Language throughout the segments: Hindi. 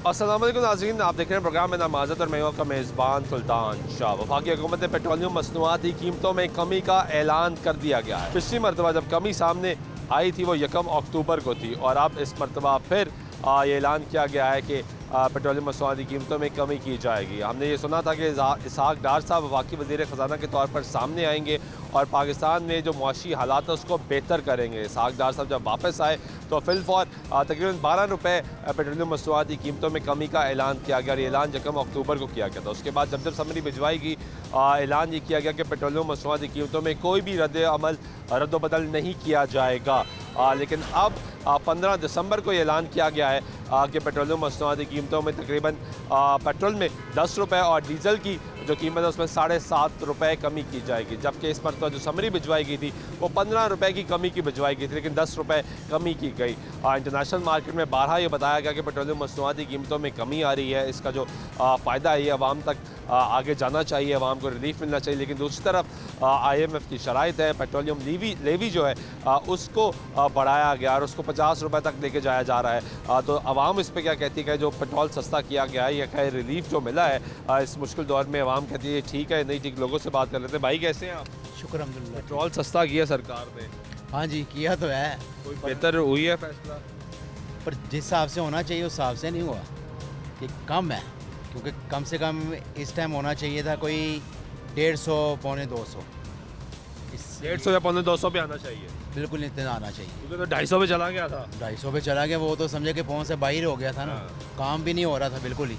अस्सलाम वालेकुम नाज़रीन, आप देख रहे हैं प्रोग्राम में नामाज़त और मैं हूं आपका मेज़बान सुल्तान शाह। वफाकी हुकूमत ने पेट्रोलियम मसनूआत की कीमतों में कमी का ऐलान कर दिया गया है। पिछली मरतबा जब कमी सामने आई थी वो 1 अक्टूबर को थी और अब इस मरतबा फिर ये ऐलान किया गया है कि पेट्रोलियम मसनूआत की कीमतों में कमी की जाएगी। हमने ये सुना था कि इसहाक डार साहब वफाकी वज़ीर ख़जाना के तौर पर सामने आएंगे और पाकिस्तान में जो मुआशी हालात है उसको बेहतर करेंगे। इसहाक डार साहब जब वापस आए तो फिलफौर तकरीबन 12 रुपये पेट्रोलियम मसनूआत की कीमतों में कमी का ऐलान किया गया और ये ऐलान 1 अक्टूबर को किया गया था। उसके बाद जब समरी भिजवाई गई ऐलान ये किया गया कि पेट्रोलियम मसनूआत की कीमतों में कोई भी रद्द-ओ-बदल नहीं किया जाएगा। लेकिन अब 15 दिसंबर को ये ऐलान किया गया है कि पेट्रोलियम मसनूआत की कीमतों में तकरीबन पेट्रोल में 10 रुपये और डीज़ल की जो कीमत है उसमें 7.5 रुपये कमी की जाएगी। जबकि इस पर तो जो समरी भिजवाई गई थी वो 15 रुपये की कमी की भिजवाई गई थी, लेकिन 10 रुपये कमी की गई। इंटरनेशनल मार्केट में बारहा ये बताया गया कि पेट्रोलियम मसनूआत की कीमतों में कमी आ रही है। इसका जो फ़ायदा है ये आवाम तक आगे जाना चाहिए, आवाम को रिलीफ मिलना चाहिए। लेकिन दूसरी तरफ IMF की शराइत है, पेट्रोलियम लेवी जो है उसको बढ़ाया गया और उसको 50 रुपये तक लेके जाया जा रहा है। तो आवाम इस पर क्या कहती है? जो पेट्रोल सस्ता किया गया है या खैर रिलीफ जो मिला है इस मुश्किल दौर में, आवाम कहती है ठीक है नहीं ठीक। लोगों से बात कर लेते हैं। भाई कैसे हैं आप? शुक्र अल्हम्दुलिल्लाह। पेट्रोल सस्ता किया सरकार ने, हाँ जी किया तो है, कोई बेहतर हुई है फैसला? पर जिस हिसाब से होना चाहिए उस हिसाब से नहीं हुआ कि कम है, क्योंकि कम से कम इस टाइम होना चाहिए था कोई 150 पौने 200। 150 या 200 पे आना चाहिए, बिल्कुल इतना आना चाहिए। क्योंकि तो 250 पे चला गया था। 250 पे चला गया, वो तो समझे कि पौन से बाहर हो गया था ना। हाँ। काम भी नहीं हो रहा था बिल्कुल ही,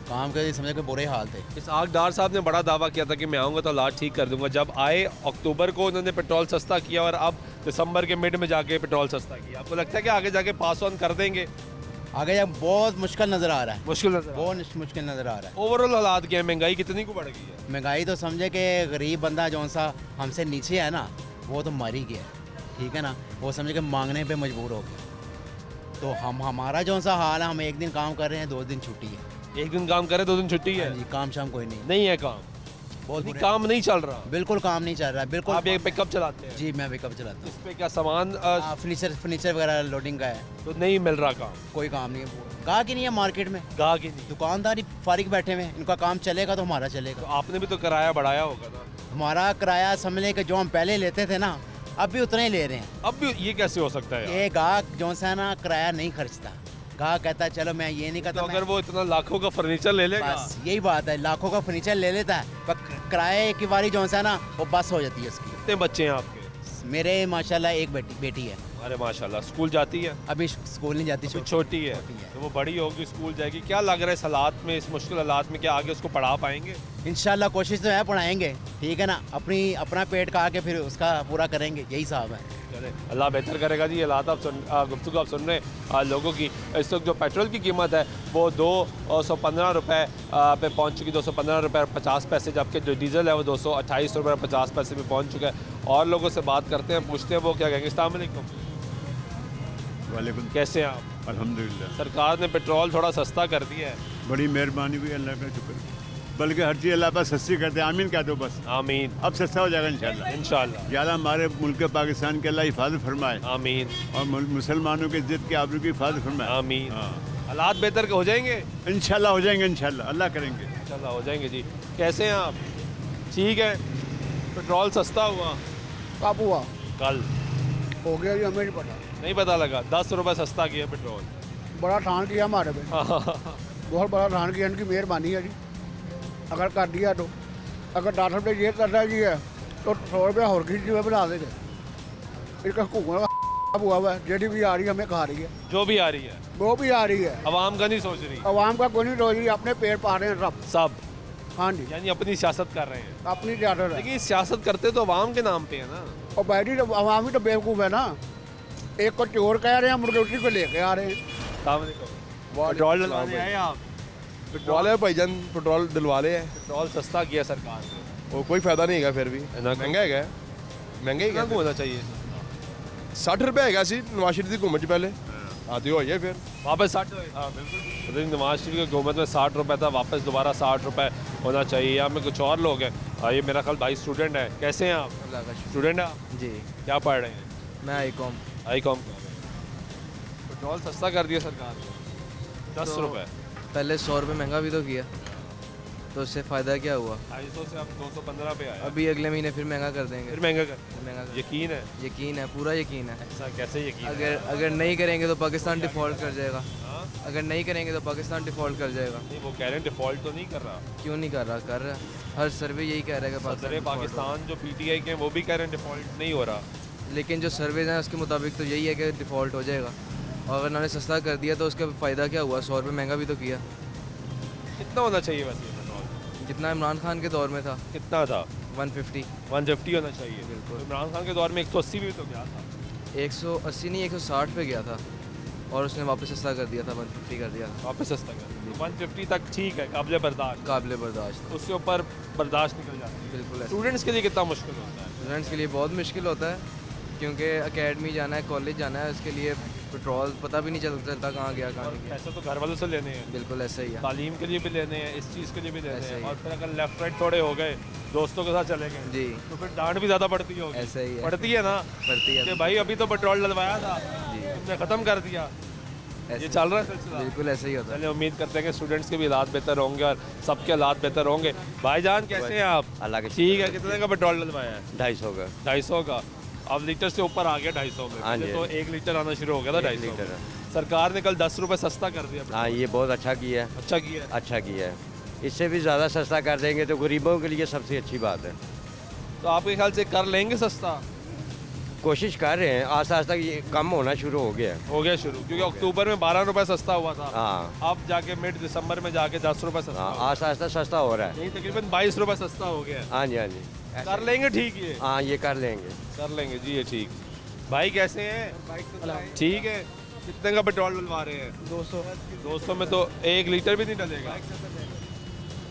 काम के समझे कि बुरे हाल थे। इसहाक डार साहब ने बड़ा दावा किया था कि मैं आऊँगा तो हालात ठीक कर दूंगा। जब आए अक्टूबर को उन्होंने पेट्रोल सस्ता किया और अब दिसंबर के मिड में जाके पेट्रोल सस्ता किया। आपको लगता है कि आगे जाके पास ऑन कर देंगे? आगे जब बहुत मुश्किल नज़र आ रहा है, मुश्किल नजर बहुत मुश्किल नज़र आ रहा है। ओवरऑल हालात क्या है? महंगाई कितनी को बढ़ गई है? महंगाई तो समझे कि गरीब बंदा जौन सा हमसे नीचे है ना वो तो मर ही गया, ठीक है ना। वो समझे कि मांगने पे मजबूर हो गया। तो हमारा जौन सा हाल है, हम एक दिन काम कर रहे हैं 2 दिन छुट्टी है। एक दिन काम करे 2 दिन छुट्टी है? जी, काम शाम कोई नहीं, नहीं है काम, बहुत नहीं बुरे- काम नहीं चल रहा। बिल्कुल काम नहीं चल रहा है, बिल्कुल। आप एक पिकअप चलाते हैं? जी मैं पिकअप चलाता इस पे क्या सामान हूँ। फर्नीचर वगैरह लोडिंग का है, तो नहीं मिल रहा काम? कोई काम नहीं है, गाहक ही नहीं है मार्केट में। गाहक ही नहीं। दुकानदार ही फारिग बैठे हुए हैं, इनका काम चलेगा तो हमारा तो चलेगा। आपने भी तो किराया बढ़ाया होगा ना? हमारा किराया समझ लें कि जो हम पहले लेते थे ना अब भी उतना ही ले रहे हैं। अब भी ये कैसे हो सकता है यार? ये गाहक जो सा ना किराया नहीं खर्चता, गाहक कहता है चलो मैं ये नहीं तो करता, अगर वो इतना लाखों का फर्नीचर ले लेगा? बस यही बात है, लाखों का फर्नीचर ले लेता है पर किराए की बारी जो है ना वो बस हो जाती है उसकी। कितने बच्चे हैं आपके? मेरे माशाल्लाह एक बेटी है, अरे माशाल्लाह, स्कूल जाती है? अभी स्कूल नहीं जाती, अभी छोटी है। तो वो बड़ी होगी, स्कूल जाएगी। क्या लग रहा है इस हालात में, इस मुश्किल हालात में क्या आगे उसको पढ़ा पाएंगे? इंशाल्लाह कोशिश तो है, पढ़ाएंगे, ठीक है ना। अपना पेट खा के फिर उसका पूरा करेंगे, यही हिसाब है। चले अल्लाह बेहतर करेगा जी। हालात आप गुफ्तगू आप सुन रहे हैं लोगों की। इस वक्त जो पेट्रोल की कीमत है वो 215 रुपये पे पहुंच चुकी, 215 रुपये और 50 पैसे, जबकि जो डीज़ल है वो 228 रुपये और 50 पैसे पे पहुंच चुका है। और लोगों से बात करते हैं, पूछते हैं वो क्या कहेंगे। अस्सलाम वालेकुम। वालेकुम। कैसे हैं आप? अल्हम्दुलिल्लाह, सरकार ने पेट्रोल थोड़ा सस्ता कर दिया है। बड़ी मेहरबानी हुई, अल्लाह का शुक्र। बल्कि हर चीज़ अल्लाह पास सस्ती करते हैं, आमीन कह दो बस। आमीन। अब सस्ता हो जाएगा इंशाल्लाह। इंशाल्लाह। ज़्यादा हमारे मुल्क पाकिस्तान के अल्लाह हिफाजत फरमाए आमीन। और मुसलमानों की इज्जत की आबरू की हिफाजत फरमाए। आमीन। हाँ, हालात बेहतर हो जाएंगे इंशाल्लाह हो जाएंगे, इंशाल्लाह अल्लाह करेंगे। इंशाल्लाह हो जाएंगे जी। कैसे हैं आप? ठीक है। पेट्रोल सस्ता हुआ कब हुआ? कल? हो गया जी, हमें नहीं पता। नहीं पता लगा? 10 रुपये सस्ता किया पेट्रोल। बड़ा ठान किया हमारे पे, बहुत बड़ा ठान किया, इनकी मेहरबानी है जी। अगर कर दिया तो, अगर 10 रुपये ये करना जी है तो 100 रुपया और किसी में बना देंगे। इसका हुआ हुआ है, जेडी भी आ रही है हमें खा रही है, जो भी आ रही है वो भी आ रही है। अवाम का नहीं सोच रही, अवाम का कोई नहीं रोज रही, अपने पेड़ पा रहे हैं सब। सब हाँ जी, यानी अपनी सियासत कर रहे हैं। अपनी ज़्यादा है। लेकिन सियासत करते तो अवाम के नाम पे है ना। और बैठी तो अवाम ही तो बेवकूफ़ है ना, एक को चोर कह रहे हैं, मुर्गे उसी को लेके आ रहे हैं। अस्सलाम वालेकुम। पेट्रोल डलवाने आए आप? पेट्रोल है भाईजान, पेट्रोल डलवा ले है। पेट्रोल सस्ता किया सरकार ने, वो कोई फायदा नहीं है, फिर भी ना महंगा है, महंगा ही कितना है। को होना चाहिए? 60 रुपये है सी नवाज शरीफ की हुकूमत पहले आती हो है, फिर वापस 60? हाँ बिल्कुल। नवाज शरीफ की हुकूमत में 60 रुपये था, वापस दोबारा 60 रुपये होना चाहिए। यहाँ में कुछ और लोग हैं, ये मेरा ख्याल भाई स्टूडेंट है। कैसे हैं आप? स्टूडेंट है आप? जी क्या पढ़ रहे हैं? मैं आईकॉम। आई कॉम कर रहे हैं। पेट्रोल सस्ता कर दिया सरकार ने, 10 रुपये। पहले 100 रुपये महंगा भी तो किया, तो उससे फ़ायदा क्या हुआ? 250 से अब 215 पे आया, अभी अगले महीने फिर महंगा कर देंगे। फिर महंगा कर, महंगा कर, यकीन है? यकीन है, पूरा यकीन है। ऐसा कैसे यकीन है? अगर नहीं करेंगे तो पाकिस्तान डिफ़ॉल्ट कर जाएगा। अगर नहीं करेंगे तो पाकिस्तान डिफ़ॉल्ट कर जाएगा। नहीं, वो कह रहे हैं डिफॉल्ट तो नहीं कर रहा। क्यों नहीं कर रहा? कर रहा है। हर सर्वे यही कह रहा है कि सदर default पाकिस्तान जो पीटीआई के हैं वो भी कह रहे हैं डिफॉल्ट नहीं हो रहा। होगा। लेकिन जो सर्वेज हैं उसके मुताबिक तो यही है कि डिफ़ॉल्ट हो जाएगा। और अगर उन्होंने सस्ता कर दिया तो उसका फ़ायदा क्या हुआ? 100 रुपये महंगा भी तो किया। कितना होना चाहिए वैसे पेट्रोल? जितना इमरान खान के दौर में था, कितना था? 150। 150 होना चाहिए। बिल्कुल। इमरान खान के दौर में 180 भी तो गया था। 180 नहीं, 160 पे गया था और उसने वापस सस्ता कर दिया था, 150 कर दिया था। वापस सस्ता कर 150 तक ठीक है, काबिल बर्दाश्त। काबिल बर्दाश्त। उससे ऊपर बर्दाश्त निकल जाती है। बिल्कुल ऐसा। स्टूडेंट्स के लिए कितना मुश्किल होता है? स्टूडेंट्स के लिए बहुत मुश्किल होता है, क्योंकि एकेडमी जाना है, कॉलेज जाना है, उसके लिए पेट्रोल पता भी नहीं चलता कहाँ गया कहाँ नहीं गया। पैसे तो घर वालों से लेने हैं, बिल्कुल ऐसा ही है। तालीम के लिए भी लेने हैं, इस चीज़ के लिए भी लेने ऐसा हैं, ही और है। फिर अगर लेफ्ट राइट थोड़े हो गए, दोस्तों के साथ चले गए जी, तो फिर डांट भी ज़्यादा पड़ती होगी। ऐसा ही है। पड़ती है ना पड़ती है। कि भाई अभी तो पेट्रोल डलवाया था, जी, तुमने ख़त्म कर दिया। ऐसे ये ही। चल रहा है सिलसिला। बिल्कुल ऐसा ही होता है। चलिए, उम्मीद करते हैं कि स्टूडेंट्स के भी हालात बेहतर होंगे और सबके हालात बेहतर होंगे। भाईजान कैसे हैं आप? अल्लाह के ठीक है। कितने का पेट्रोल डलवाया है? 250 का 250 का। अब लीटर से ऊपर आ गया 250 में। हाँ पहले जी, तो हाँ जी। 1 लीटर आना शुरू हो गया था 250 लीटर में। सरकार ने कल 10 रुपये सस्ता कर दिया। हाँ, ये बहुत अच्छा किया है, अच्छा किया है। अच्छा किया है। इससे भी ज़्यादा सस्ता कर देंगे तो गरीबों के लिए सबसे अच्छी बात है। तो आपके ख्याल से कर लेंगे सस्ता? कोशिश कर रहे हैं, आस्ता आस्ता ये कम होना शुरू हो गया है। हो गया शुरू, क्योंकि अक्टूबर में 12 रुपये सस्ता हुआ था। हाँ अब जाके मिड दिसंबर में जाके 10 रुपये सस्ता हाँ, हो गया। आस्ता आस्ता सस्ता हो रहा है। यही तकरीबन 22 रुपये सस्ता हो गया है। हाँ जी, हाँ जी, कर लेंगे ठीक ये? हाँ ये कर लेंगे। कर लेंगे जी, ये ठीक। भाई कैसे हैं? ठीक है। कितने का पेट्रोल डलवा रहे हैं? 200। 200 में तो 1 लीटर भी नहीं डलेगा।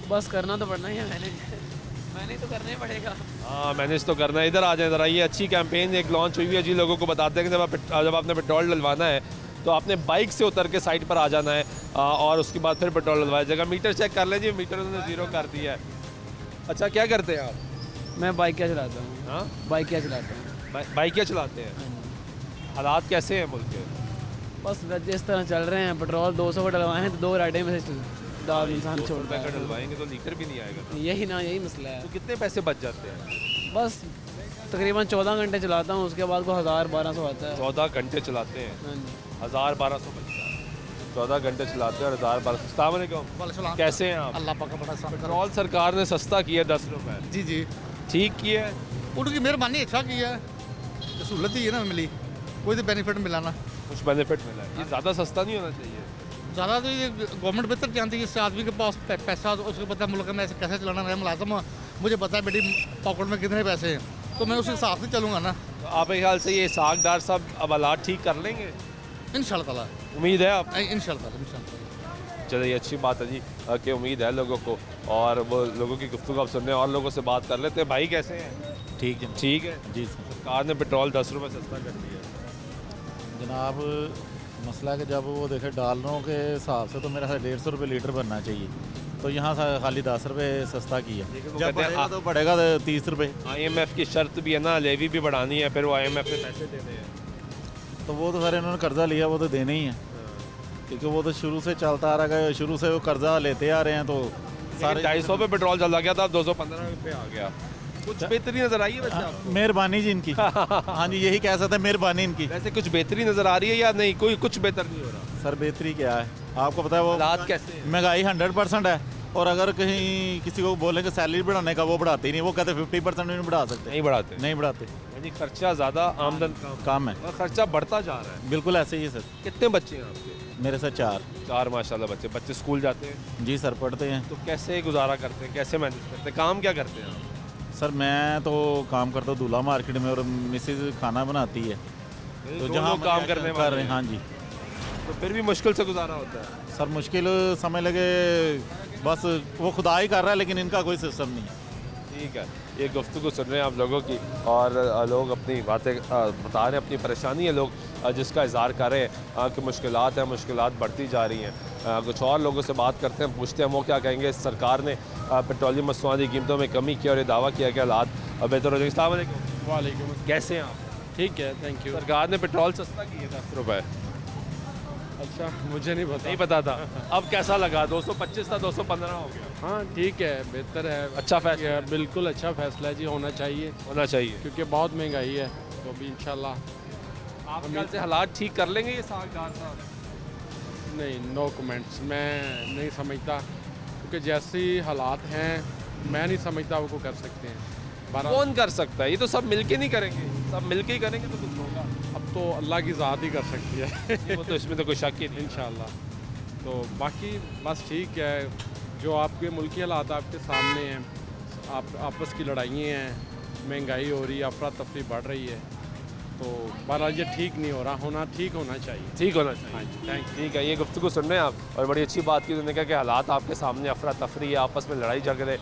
बस करना तो पड़ना ही है, मैंने तो करना ही पड़ेगा। हाँ, मैनेज तो करना है। इधर आ जाए ज़रा, ये अच्छी कैंपेन एक लॉन्च हुई है जी। लोगों को बताते हैं कि जब आपने पेट्रोल डलवाना है तो आपने बाइक से उतर के साइड पर आ जाना है और उसके बाद फिर पेट्रोल डलवाया जाएगा। मीटर चेक कर लें जी, मीटर उन्होंने 0 कर दिया है। अच्छा, क्या करते हैं आप? मैं बाइक क्या चलाता हूँ। हाँ, बाइक क्या चलाता हूँ। बाइक क्या चलाते हैं? हालात कैसे हैं मुल्क के? बस जिस तरह चल रहे हैं, पेट्रोल 200 का डलवाए हैं तो 2 राइडें में से दाल इंसान 200 छोड़ता रुपये का है। डलवाएंगे तो लीटर भी नहीं आएगा ना। यही ना, यही मसला है। तो कितने पैसे बच जाते हैं? बस तकरीबन 14 घंटे चलाता हूँ, उसके बाद को 1000-1200 आता है। 14 घंटे चलाते हैं, हाँ जी। 1000-1200 बचता है। 14 घंटे चलाते हैं और 1000-1200। अस्सलाम वालेकुम, कैसे हैं आप? अल्लाह पाक का बड़ा शानदार। पेट्रोल सरकार ने सस्ता किया 10 रुपये, जी जी, ठीक किया है? उनकी मेहरबानी अच्छा की है, सहूलत ही है ना मिली, कोई तो बेनिफिट मिला ना। कुछ बेनिफिट मिला है। ये ज़्यादा सस्ता नहीं होना चाहिए। ज़्यादा तो ये गवर्नमेंट बेहतर जानती है, इससे आदमी के पास पैसा, उसको पता है मुल्क में ऐसे कैसे चलाना है। मुलाजम मुझे पता है बेटी पॉकेट में कितने पैसे हैं, तो मैं उस हिसाब से चलूँगा ना। तो आपके ख्याल से ये सागदार सब अब हालात ठीक कर लेंगे? इंशाल्लाह ताला, उम्मीद है आप? इंशाल्लाह। चलिए, अच्छी बात है जी कि उम्मीद है लोगों को, और वो लोगों की गुफ्तगू आप सुनने और लोगों से बात कर लेते हैं। भाई कैसे हैं? ठीक है ठीक है जी सरकार ने पेट्रोल 10 रुपये सस्ता कर दिया। जनाब, मसला कि जब वो देखे डॉलरों के हिसाब से तो मेरा 150 रुपये लीटर बनना चाहिए, तो यहाँ से खाली 10 रुपये सस्ता किया। वो जब कहते हैं बढ़ेगा तो बढ़ेगा 30 रुपये। IMF की शर्त भी है ना, लेवी भी बढ़ानी है, फिर वो IMF ने पैसे देने हैं। तो वो तो सारे इन्होंने कर्जा लिया, वो तो देने ही है, क्योंकि वो तो शुरू से चलता आ रहा है, शुरू से वो कर्जा लेते आ रहे हैं। तो सारे 250 पे पेट्रोल चला गया था, अब 215 पे आ गया। कुछ बेहतरी नजर आई है वैसे आपको? मेहरबानी जी इनकी। हाँ जी, यही कह सकते हैं, मेहरबानी इनकी। वैसे कुछ बेहतरी नजर आ रही है या नहीं? कोई कुछ बेहतर नहीं हो रहा? सर बेहतरी क्या है, आपको पता है वो हालात कैसे हैं? महंगाई 100% है, और अगर कहीं किसी को बोलेंगे सैलरी बढ़ाने का, वो बढ़ाते ही नहीं। वो कहते 50% भी नहीं बढ़ा सकते, नहीं बढ़ाते, नहीं बढ़ाते। यानी खर्चा ज़्यादा, आमदन काम है, और खर्चा बढ़ता जा रहा है। बिल्कुल ऐसे ही है सर। कितने बच्चे हैं आपके? मेरे साथ 4। 4 माशाल्लाह बच्चे। बच्चे स्कूल जाते हैं? जी सर, पढ़ते हैं। तो कैसे गुजारा करते हैं, कैसे मैनेज करते हैं, काम क्या करते हैं आप? सर मैं तो काम करता हूँ दूल्हा मार्केट में, और मिसेज खाना बनाती है, तो जहाँ काम करने कर वाले रहे हैं। हाँ जी, तो फिर भी मुश्किल से गुजारा होता है। सर मुश्किल समझ लगे, बस वो खुदा ही कर रहा है, लेकिन इनका कोई सिस्टम नहीं है। ठीक है, ये गुफ्तगू सुन रहे हैं आप लोगों की, और लोग अपनी बातें बता रहे हैं, अपनी परेशानी है लोग जिसका इज़हार कर रहे हैं कि मुश्किलात हैं, मुश्किलात बढ़ती जा रही हैं। कुछ और लोगों से बात करते हैं, पूछते हैं वो क्या कहेंगे। सरकार ने पेट्रोलियम मसनूआत की कीमतों में कमी की और ये दावा किया कि हालात बेहतर हो जाएंगे। अस्सलाम वालेकुम। वालेकुम। कैसे हैं आप? ठीक है, थैंक यू। सरकार ने पेट्रोल सस्ता किया 10 रुपये, अच्छा मुझे नहीं पता। नहीं पता था, अब कैसा लगा? 225 था 215 हो गया। हाँ ठीक है, बेहतर है, अच्छा फैसला है, बिल्कुल अच्छा फैसला है जी, होना चाहिए होना चाहिए। क्योंकि बहुत महंगाई है, तो अभी इंशाल्लाह आपके ख्याल से हालात ठीक कर लेंगे ये सागदार साहब? नहीं, नो कमेंट्स, मैं नहीं समझता, क्योंकि जैसे हालात हैं मैं नहीं समझता वो कर सकते हैं। कौन कर सकता है? ये तो सब मिलके नहीं करेंगे, सब मिलके ही करेंगे तो कुछ होगा। अब तो अल्लाह की ज़ात ही कर सकती है वो तो इसमें तो कोई शक ही नहीं। इंशाल्लाह। तो बाकी बस ठीक है, जो आपके मुल्की हालात आपके सामने हैं, आप आपस की लड़ाइयाँ हैं, महंगाई हो रही है, अफरा तफरी बढ़ रही है, तो बहरहाल ये ठीक नहीं हो रहा, ठीक होना चाहिए। ठीक होना चाहिए। हाँ जी, थैंक यू। ठीक है, ये गुफ्तगू सुन रहे हैं आप, और बड़ी अच्छी बात की उन्होंने कहा कि हालात आपके सामने, अफरा तफरी है, आपस में लड़ाई झगड़े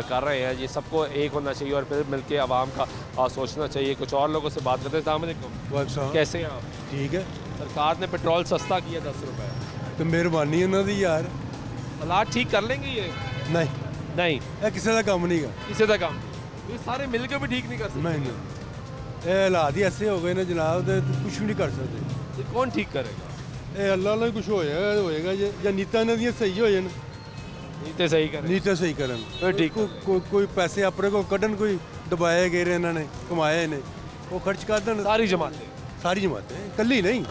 कर रहे हैं, ये सबको एक होना चाहिए और फिर मिलके आवाम का सोचना चाहिए। कुछ और लोगों से बात करते हैं। अस्सलाम वालेकुम, कैसे हैं आप? ठीक है, सरकार ने पेट्रोल सस्ता किया 10 रुपये, तो मेहरबानी ਉਹਨਾਂ ਦੀ ਯਾਰ। हालात ठीक कर लेंगे ये? ਨਹੀਂ, नहीं, ਇਹ ਕਿਸੇ ਦਾ ਕੰਮ ਨਹੀਂਗਾ। किसी का काम ये सारे मिल के भी ठीक नहीं कर सकते। ਨਹੀਂ ਨਹੀਂ, ਇਹ ਹਾਲਾਤ ਹੀ ਐਸੇ ਹੋ ਗਏ ਨੇ ਜਨਾਬ, ਤੇ ਕੁਝ ਵੀ ਨਹੀਂ ਕਰ ਸਕਦੇ। ये कौन ठीक करेगा? ਇਹ ਅੱਲਾ ਨਾਲ ਕੁਝ ਹੋਏਗਾ ਜਾਂ ਨੀਤਾਂ ਇਹਨਾਂ ਦੀਆਂ ਸਹੀ ਹੋ ਜਾਣ, नीते सही करें ਨੀਤਾਂ ਸਹੀ ਕਰਨ, ਫਿਰ ਠੀਕ ਕੋਈ ਪੈਸੇ ਆਪਣੇ ਕੋਲ ਕੱਢਣ, ਕੋਈ ਦਬਾਏ ਗਏ ਨੇ ਇਹਨਾਂ ਨੇ, ਕਮਾਏ ਨੇ, ਉਹ ਖਰਚ ਕਰ ਦੇਣ। सारी जमातें। ਸਾਰੀ ਜਮਾਤਾਂ ਇਕੱਲੀ ਨਹੀਂ,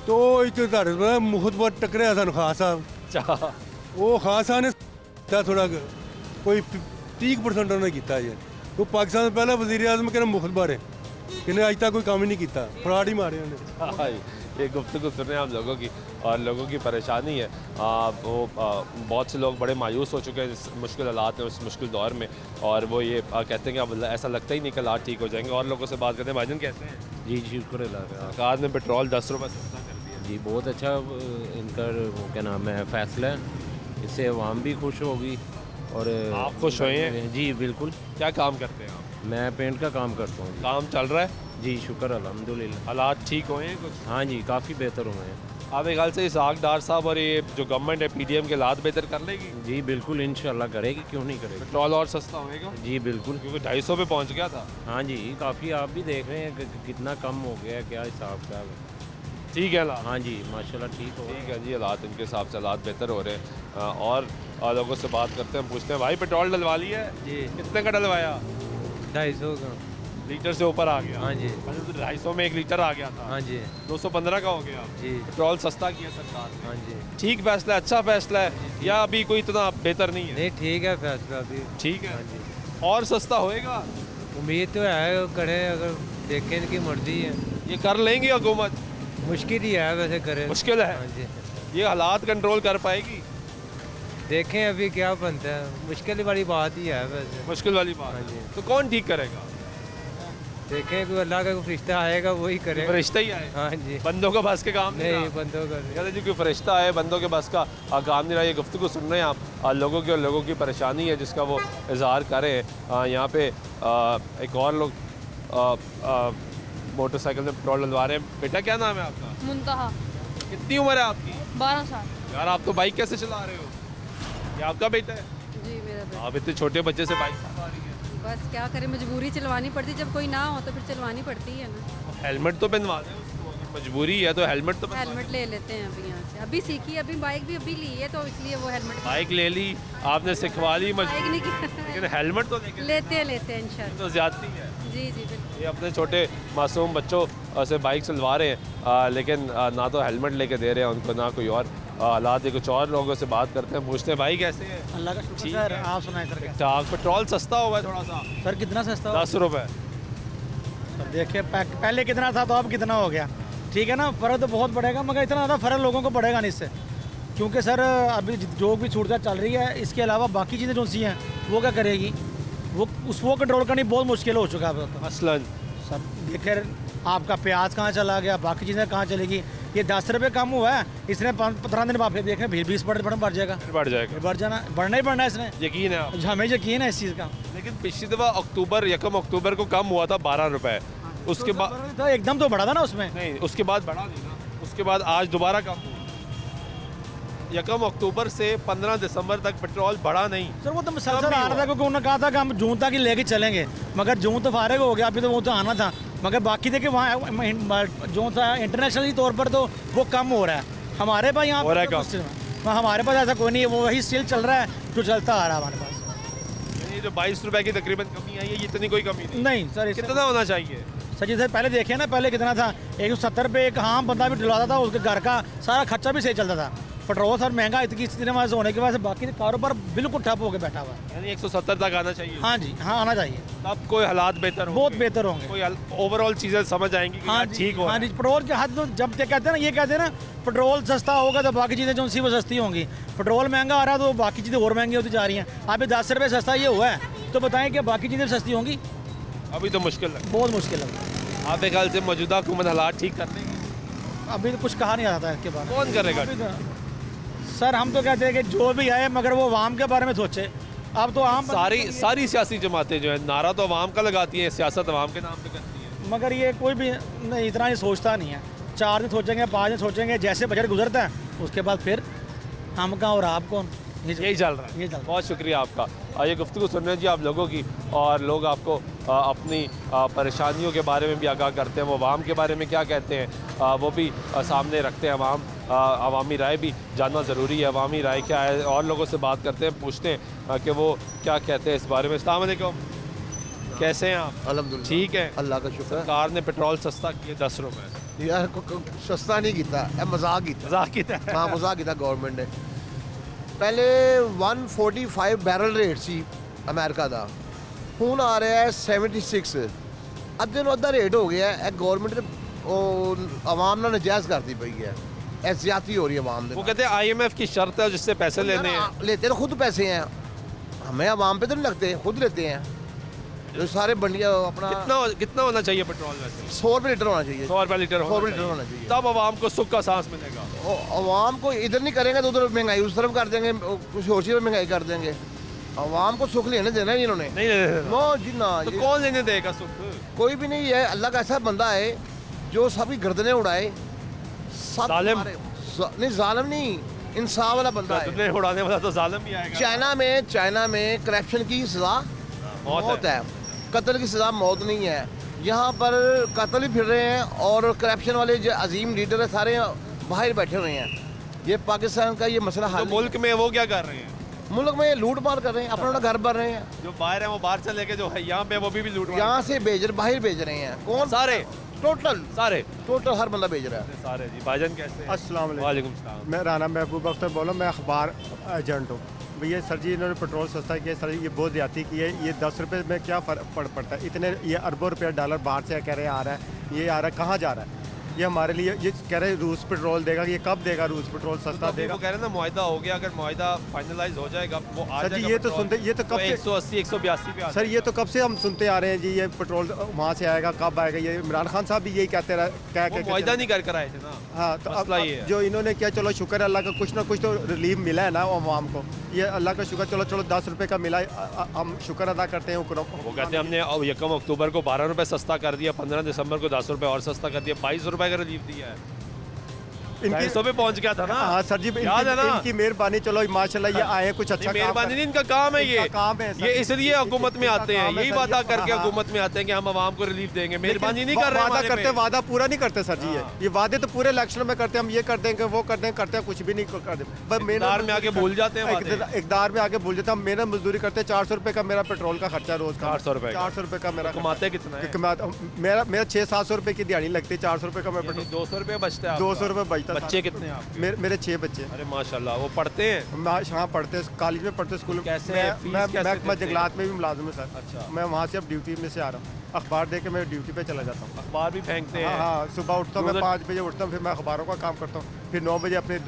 ਤੋ ਇੱਕ ਤੁਹਾਡੇ ਕੋਲ ਮੁਖਤਬਰ ਟੱਕਰਿਆ ਸਾਨੂੰ ਖਾਨ ਸਾਹਿਬ, अच्छा, ਉਹ ਖਾਨ ਸਾਹਿਬ ਨੇ ਤਾਂ ਥੋੜਾ ਕੋਈ 30% ਉਹਨੇ ਕੀਤਾ ਜੀ। ਉਹ ਪਾਕਿਸਤਾਨ ਦਾ ਪਹਿਲਾ ਵਜ਼ੀਰ ਆਜ਼ਮ ਕਿਹੜਾ ਮੁਖਤਬਰ ਹੈ, ਕਿਨੇ ਅੱਜ ਤੱਕ ਕੋਈ ਕੰਮ ਹੀ ਨਹੀਂ ਕੀਤਾ, ਫਰਾਡ ਹੀ मारे ਉਹਨੇ। हाँ, ये गुफ्तगू सुन रहे हैं आप लोगों की, और लोगों की परेशानी है। बहुत से लोग बड़े मायूस हो चुके हैं इस मुश्किल हालात में, उस मुश्किल दौर में, और वो ये कहते हैं कि अब ऐसा लगता ही नहीं कि हालात ठीक हो जाएंगे। और लोगों से बात करते हैं। भाईजान कैसे हैं? जी शुक्र अल्लाह का। सरकार ने पेट्रोल 10 रुपये सस्ता कर दिया। जी बहुत अच्छा इनका वो क्या नाम है फैसला है, इससे आवाम भी खुश होगी और आप खुश हुए हैं? जी बिल्कुल। क्या काम करते हैं आप? मैं पेंट का काम करता हूँ। काम चल रहा है? जी शुक्र अल्हम्दुलिल्लाह। हालात ठीक हुए हैं कुछ? हाँ जी काफ़ी बेहतर हुए हैं। आपके ख्याल से इसहाक डार साहब और ये जो गवर्नमेंट है PDM के हालात बेहतर कर लेगी? जी बिल्कुल इंशाल्लाह करेगी, क्यों नहीं करेगी। पेट्रोल और सस्ता होएगा? जी बिल्कुल, क्योंकि 250 पे पहुंच गया था। हाँ जी काफ़ी, आप भी देख रहे हैं कि कितना कम हो गया है, क्या हिसाब का है। ठीक है हालात? हाँ जी माशाल्लाह ठीक हो। ठीक है जी, हालात इनके हिसाब से हालात बेहतर हो रहे हैं। और लोगों से बात करते हैं, पूछते हैं भाई पेट्रोल डलवा लिया है? जी कितने का डलवाया? 250 का। लीटर से ऊपर आ गया? हाँ जी। पहले तो 250 में 1 लीटर आ गया था। हाँ जी। 215 का हो गया। जी। पेट्रोल सस्ता किया सरकार ने। हाँ जी। ठीक फैसला है, अच्छा फैसला है, या अभी कोई इतना बेहतर नहीं है? नहीं ठीक है फैसला अभी। ठीक है। और सस्ता होएगा? उम्मीद तो है करे, अगर देखें इनकी मर्जी है। ये कर लेंगे हुकूमत? मुश्किल ही है वैसे करे। मुश्किल है? हाँ जी। ये हालात कंट्रोल कर पाएगी? देखें अभी क्या बनता है, मुश्किल वाली बात ही है वैसे। मुश्किल वाली बात हाँ है। जी। तो कौन ठीक करेगा? देखें कोई अल्लाह का कोई फरिश्ता आएगा वही करे। फरिश्ता ही आए? हाँ जी। बंदों का बस के काम नहीं रहा। बंदों का नहीं। कहते जी कोई फरिश्ता है, बंदों के बस का काम नहीं रहा। ये गुफ्तगू सुन रहे हैं आप, लोगों की और लोगों की परेशानी है जिसका वो इजहार करें। यहाँ पे एक और लोग मोटरसाइकिल में पेट्रोल डलवा रहे हैं। बेटा क्या नाम है आपका? मुंतहा। कितनी उम्र है आपकी? 12 साल। यार आप तो बाइक कैसे चला रहे हो? ये आपका बेटा है? जी मेरा बेटा। आप इतने छोटे बच्चे से बाइक चला रही है? बस क्या करें, मजबूरी चलवानी पड़ती, जब कोई ना हो तो फिर चलवानी पड़ती है ना। हेलमेट तो पहनवा दें उसको, अगर मजबूरी है तो हेलमेट तो पहनवा दें। हेलमेट ले लेते हैं अभी यहाँ से, अभी सीखी, अभी बाइक भी अभी ली है तो इसलिए वो हेलमेट। बाइक ले ली आपने, सिखवा ली, बाइक नहीं लेकिन हेलमेट तो लेते हैं इंशाल्लाह। तो ज्यादती है। जी जी बिल्कुल। ये अपने छोटे मासूम बच्चों से बाइक चलवा रहे हैं, लेकिन ना तो हेलमेट लेके दे रहे हैं उनको, ना कोई और हालात है। कुछ और लोगों से बात करते हैं, पूछते हैं भाई कैसे हैं? अल्लाह का शुक्र ठीक सर, है। आप सुनाएं सर कैसे? ठीक, पेट्रोल सस्ता हुआ है थोड़ा सा। सर कितना सस्ता 10 रुपये। सर देखिए पहले कितना था तो अब कितना हो गया, ठीक है ना। फ़र्क तो बहुत पड़ेगा, मगर इतना ज़्यादा फ़र्क लोगों को पड़ेगा नहीं इससे, क्योंकि सर अभी जो भी सूरत चल रही है, इसके अलावा बाकी चीज़ें जो सी हैं वो क्या करेगी, वो कंट्रोल करनी बहुत मुश्किल हो चुका है। मसलन सर देखिए आपका प्याज कहाँ चला गया, बाकी चीज़ें कहाँ चलेगी। ये 10 रुपये कम हुआ है, इसने 15 दिन बाद फिर देखें 20 बढ़ जाएगा, बढ़ जाएगा, बढ़ जाना, बढ़ना ही बढ़ना है इसने। यकीन है आप? हमें यकीन है इस चीज़ का। लेकिन पिछली दफ़ा अक्टूबर 1 अक्टूबर को कम हुआ था 12 रुपये, उसके बाद तो एकदम तो बढ़ा था ना उसमें। नहीं, उसके बाद बढ़ा नहीं ना, उसके बाद आज दोबारा कम हुआ। 1 अक्टूबर से 15 दिसंबर तक पेट्रोल बढ़ा नहीं। सर वो तो मुसलसल आ रहा था, क्योंकि उन्होंने कहा था कि हम जून तक ही लेके चलेंगे, मगर जून तो फारिग हो गया, अभी तो वो तो आना था। मगर बाकी देखिए वहाँ जो था इंटरनेशनली तौर पर तो वो कम हो रहा है, हमारे पास यहाँ हो रहा है पर काम? हमारे पास ऐसा कोई नहीं है, वो वही स्टिल चल रहा है जो चलता आ रहा है हमारे पास। ये जो 22 रुपए की तकरीबन कमी आई है, ये इतनी कोई कमी नहीं। नहीं सर, कितना होना चाहिए? सर जी सर पहले देखे ना, पहले कितना था 170 रुपये एक आम बंदा भी डलवाता था, उसके घर का सारा खर्चा भी सही चलता था। पेट्रोल सर महंगा इतनी स्थिति में होने के बाद बाकी कारोबार बिल्कुल ठप होकर बैठा हुआ है। यानी 170 तक आना चाहिए। हाँ जी, हाँ आना चाहिए, तब कोई हालात बेहतर होंगे, बहुत बेहतर होंगे। कोई ओवरऑल चीजें समझ आएंगी कि हाँ यार जी, ठीक हो हाँ जी, पेट्रोल के हद तो जब तक कहते हैं ना, ये कहते हैं ना पेट्रोल सस्ता होगा तो बाकी चीज़ें जो सी वो सस्ती होंगी। पेट्रोल महंगा आ रहा है तो बाकी चीज़ें और महंगी होती जा रही हैं। अभी 10 रुपये सस्ता ये हुआ है तो बताएं कि बाकी चीज़ें सस्ती होंगी? अभी तो मुश्किल है। बहुत मुश्किल है। आपके ख्याल से मौजूदा हुकूमत हालात ठीक कर लेंगे? अभी तो कुछ कहा नहीं जाता है इसके बारे में। कौन करेगा? अभी तो सर हम तो कहते हैं कि जो भी आए मगर वो आवाम के बारे में सोचे। अब तो आम सारी सियासी जमातें जो है नारा तो अवाम का लगाती हैं, सियासत अवाम के नाम पे करती है। मगर ये कोई भी नहीं इतना ही सोचता नहीं है। 4 दिन सोचेंगे, 5 दिन सोचेंगे, जैसे बजट गुजरता है उसके बाद फिर हम कहाँ और आप कौन, यही चल रहा है। ये चल रहा है। बहुत शुक्रिया आपका। ये गुफ्तगू सुन रहे हैं जी आप लोगों की, और लोग आपको अपनी परेशानियों के बारे में भी आगाह करते हैं। वो अवाम के बारे में क्या कहते हैं वो भी सामने रखते हैं। अवामी राय भी जानना ज़रूरी है। अवामी राय क्या है, और लोगों से बात करते हैं, पूछते हैं कि वो क्या कहते हैं इस बारे में। अस्सलाम वालेकुम, कैसे हैं आप? अल्हम्दुलिल्लाह, ठीक है, अल्लाह का शुक्र। सरकार ने पेट्रोल सस्ता किया 10 रुपये। यार सस्ता नहीं किया, मजाक किया। मजाक किया? हाँ मजाक किया गवर्नमेंट ने। पहले 145 बैरल रेट सी अमेरिका का, ਹੁਣ आ रहा है 76। अद्धे ਨੂੰ ਅੱਧਾ रेट हो गया है। गवर्नमेंट ने आवाम ਨਾਲ नजायज़ करती पई है, एहतियाती हो रही है आवाम। वो कहते हैं IMF की शर्त है जिससे पैसे लेने हैं। लेते तो खुद पैसे हैं, हमें आवाम पे तो नहीं लगते, खुद लेते हैं। जो सारे बंडिया अपना कितना होना चाहिए पेट्रोल वैसे? 100 रुपये लीटर होना चाहिए। 100 रुपये लीटर होना चाहिए। तब आवाम को सुख का सांस मिलेगा। आवाम को इधर नहीं करेंगे तो उधर महंगाई उस तरफ कर देंगे, कुछ और चीज़ महंगाई कर देंगे। आवाम को सुख लेने देना नहीं इन्होंने। नहीं नो जी ना। तो कौन लेने देगा सुख? कोई भी नहीं है। अल्लाह का ऐसा बंदा है जो सभी गर्दनें उड़ाए। जालिम? नहीं जालिम नहीं, इंसाफ वाला बंदा है। गर्दनें उड़ाने वाला तो जालिम भी आएगा। चाइना में करप्शन की सजा मौत है, कत्ल की सजा मौत नहीं है। यहाँ पर कत्ल ही फिर रहे हैं, और करप्शन वाले जो अजीम लीडर है सारे बाहर बैठे हुए हैं। ये पाकिस्तान का ये मसला तो मुल्क में वो क्या कर रहे हैं? मुल्क में लूट मार कर रहे हैं, अपना घर भर रहे हैं। जो बाहर है वो बाहर चले के, जो है यहाँ पे वो भी लूट मार। यहाँ से बाहर भेज रहे हैं। कौन? सारे टोटल हर बंदा भेज रहा है। सारे जी। भाईजान कैसे? अस्सलाम वालेकुम सलाम। मैं राना महबूब अख्तर बोला, मैं अखबार एजेंट हूँ। भैया सर जी इन्होंने पेट्रोल सस्ता किया सर, ये बहुत ज़्यादती की है। ये 10 रुपये में क्या फ़र्क पड़ता है? इतने ये अरबों रुपये डॉलर बाहर से कह रहे आ रहा है, ये आ रहा है कहाँ जा रहा है? ये हमारे लिए ये कह रहे रूस पेट्रोल देगा, ये कब देगा रूस पेट्रोल सस्ता तो देगा? वो कह रहे हैं ना मुआहदा हो गया, अगर मुआहदा फाइनलाइज हो जाएगा वो आ सर जाएगा। जी ये तो सुनते, ये तो कब से 180 182 पे सर ये तो कब से हम सुनते आ रहे हैं जी, ये पेट्रोल वहाँ से आएगा, कब आएगा? ये इमरान खान साहब भी यही कहते रहे, मुआहदा नहीं कर आए थे ना। हाँ तो मसला ये है। जो इन्होंने किया, चलो शुक्र है अल्लाह का, कुछ ना कुछ तो रिलीफ मिला है ना आवाम को। ये अल्लाह का शुक्र, चलो 10 रुपये का मिला, हम शुक्र अदा करते हैं। वो कहते हैं हमने 1 अक्टूबर को 12 रुपये सस्ता कर दिया, 15 दिसंबर को 10 रुपये और सस्ता कर दिया, 22 रुपये का रिलीफ दिया है। इनकी 250 पे पहुंच गया था ना। हाँ सर जी, याद है ना? इनकी मेहरबानी, चलो माशाल्लाह ये आए कुछ अच्छा मेहरबानी नहीं, इनका काम है ये। काम है ये इसलिए हुकूमत में आते हैं, यही वादा करके हुकूमत में आते हैं कि हम आवाम को रिलीफ देंगे। मेहरबानी नहीं कर रहे, वादा करते, वादा पूरा नहीं करते सर जी। ये वादे तो पूरे इलेक्शन में करते हैं, हम ये कर देंगे वो कर देंगे, करते हैं कुछ भी नहीं करते। इक़्तिदार में आके भूल जाते हैं, इक़्तिदार में आके भूल जाते हैं। हम मेहनत मजदूरी करते हैं, 400 रुपये का मेरा पेट्रोल का खर्चा रोज का। 400 रुपये 400 रुपये का मेरा। कमाते कितना है? मेरा 600-700 रुपये की दिहाड़ी लगती है, 400 रुपये का मैं पेट्रोल। 200 रुपये बचता है। 200 रुपये बचता है। बच्चे कितने हैं? मेरे 6 बच्चे। अरे माशाल्लाह, वो पढ़ते हैं? हाँ पढ़ते हैं, कॉलेज में पढ़ते, स्कूल में। कैसे? मैं जंगलात में भी मुलाजिम हूँ सर। अच्छा। मैं वहाँ से अब ड्यूटी में से आ रहा हूँ, अखबार दे के मैं ड्यूटी पे चला जाता हूँ। अखबार भी फेंकते हैं? हाँ, सुबह उठता हूँ मैं 5 बजे उठता हूँ, फिर मैं अखबारों का काम करता हूँ, फिर 9 बजे अपने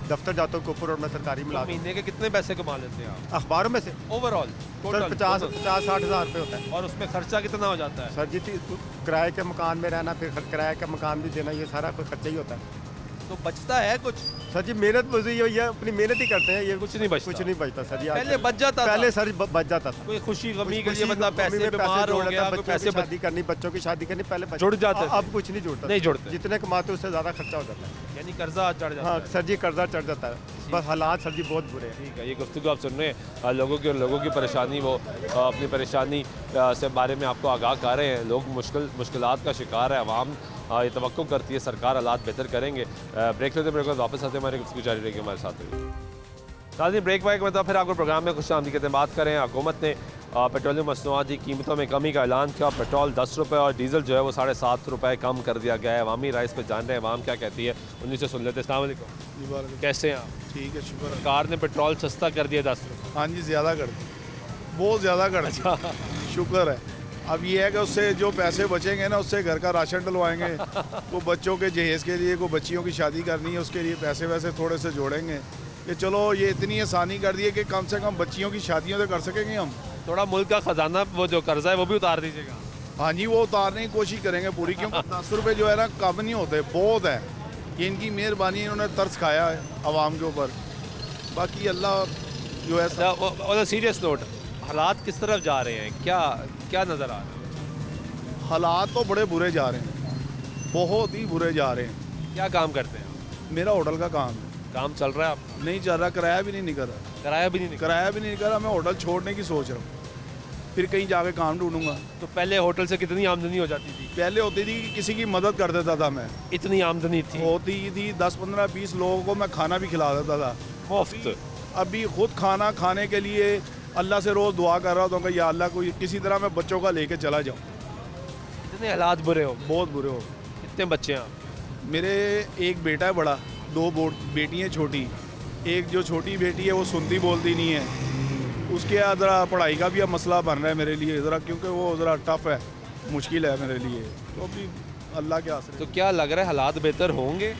दफ्तर जाता हूँ कुपर रोड में, सरकारी मुलाजिम। महीने के कितने पैसे कमा लेते हैं आप अखबारों में से? ओवरऑल सर 50-60 हज़ार रुपये होता है। और उसमें खर्चा कितना हो जाता है? सर जी किराए के मकान में रहना, फिर किराए का मकान भी देना, ये सारा कुछ खर्चा ही होता है। तो बचता है कुछ? सर जी मेहनत मजदूरी, ये अपनी मेहनत ही करते हैं, ये कुछ नहीं बचता सर जी। पहले बच जाता था। पहले सर बच जाता था, कोई खुशी गमी के लिए बंदा पैसे बीमार हो गया, कोई पैसे शादी करनी, बच्चों की शादी करनी, पहले जुड़ जाते थे। अब कुछ नहीं जुड़ता, नहीं जुड़ते। जितने कमाते उससे ज़्यादा खर्चा हो जाता है, यानी कर्जा चढ़ जाता है। सर जी कर्जा चढ़ जाता है। बस हालात सर जी बहुत बुरे हैं। ठीक है, ये गुफ्तगू आप सुन रहे हैं लोगों की परेशानी, वो अपनी परेशानी से बारे में आपको आगाह कर रहे हैं। लोग मुश्किलात का शिकार है, आवाम ये तवक्को करती है सरकार हालात बेहतर करेंगे। ब्रेक लेते ब्रेक वापस आते हमारे गुफ्तगू जारी रहेगी हमारे साथ। नाज़रीन ब्रेक वाइक मतलब फिर आपको प्रोग्राम में खुश आमदी कहते हैं। बात करें हुकूमत ने पेट्रोलियम मसनूआत की कीमतों में कमी का ऐलान किया। पेट्रोल 10 रुपये और डीजल जो है वो 7.5 रुपये कम कर दिया गया है। अवामी राइस पे जान रहे हैं अवाम क्या कहती है, उन्हीं से सुन लेते हैं। अस्सलाम वालेकुम, कैसे हैं आप? ठीक है, शुक्र है। सरकार ने पेट्रोल सस्ता कर दिया 10 रुपये। हाँ जी, ज़्यादा कर दिया, बहुत ज़्यादा कर दिया। शुक्र है। अब ये है कि उससे जो पैसे बचेंगे ना उससे घर का राशन डलवाएंगे, वो बच्चों के जहेज़ के लिए, को बच्चियों की शादी करनी है उसके लिए पैसे वैसे थोड़े से जोड़ेंगे कि चलो ये इतनी आसानी कर दी है कि कम से कम बच्चियों की शादियाँ तो कर सकेंगे हम। थोड़ा मुल्क का ख़जाना वो जो कर्जा है वो भी उतार दीजिएगा। हाँ जी, वो उतारने की कोशिश करेंगे पूरी, क्योंकि 10 रुपये जो है ना कम नहीं होते, बहुत है। ये इनकी मेहरबानी, इन्होंने तरस खाया है आवाम के ऊपर। बाकी अल्लाह जो है। सीरियस नोट, हालात किस तरफ जा रहे हैं, क्या क्या नज़र आ रहा है? हालात तो बड़े बुरे जा रहे हैं, बहुत ही बुरे जा रहे हैं। क्या काम करते हैं? मेरा होटल का काम है। काम चल रहा है आपका? नहीं चल रहा, किराया भी नहीं निकल रहा। किराया भी नहीं निकल रहा। मैं होटल छोड़ने की सोच रहा हूँ, फिर कहीं जाके काम ढूंढूंगा। तो पहले होटल से कितनी आमदनी हो जाती थी? पहले होती थी कि किसी की मदद कर देता था मैं, इतनी आमदनी थी? होती थी 10, 15, 20 लोगों को मैं खाना भी खिला देता था मुफ्त। अभी खुद खाना खाने के लिए अल्लाह से रोज़ दुआ कर रहा होता हूँ कि या अल्लाह कोई किसी तरह मैं बच्चों का लेके चला जाऊँ। इतने हालात बुरे हो? बहुत बुरे हो। कितने बच्चे हैं आप? मेरे एक बेटा है बड़ा, 2 बेटी हैं छोटी। एक जो छोटी बेटी है वो सुनती बोलती नहीं है, उसके ज़रा पढ़ाई का भी अब मसला बन रहा है मेरे लिए ज़रा, क्योंकि वो ज़रा टफ है, मुश्किल है मेरे लिए। तो अभी अल्लाह के आसरे। तो क्या लग रहा है हालात बेहतर होंगे?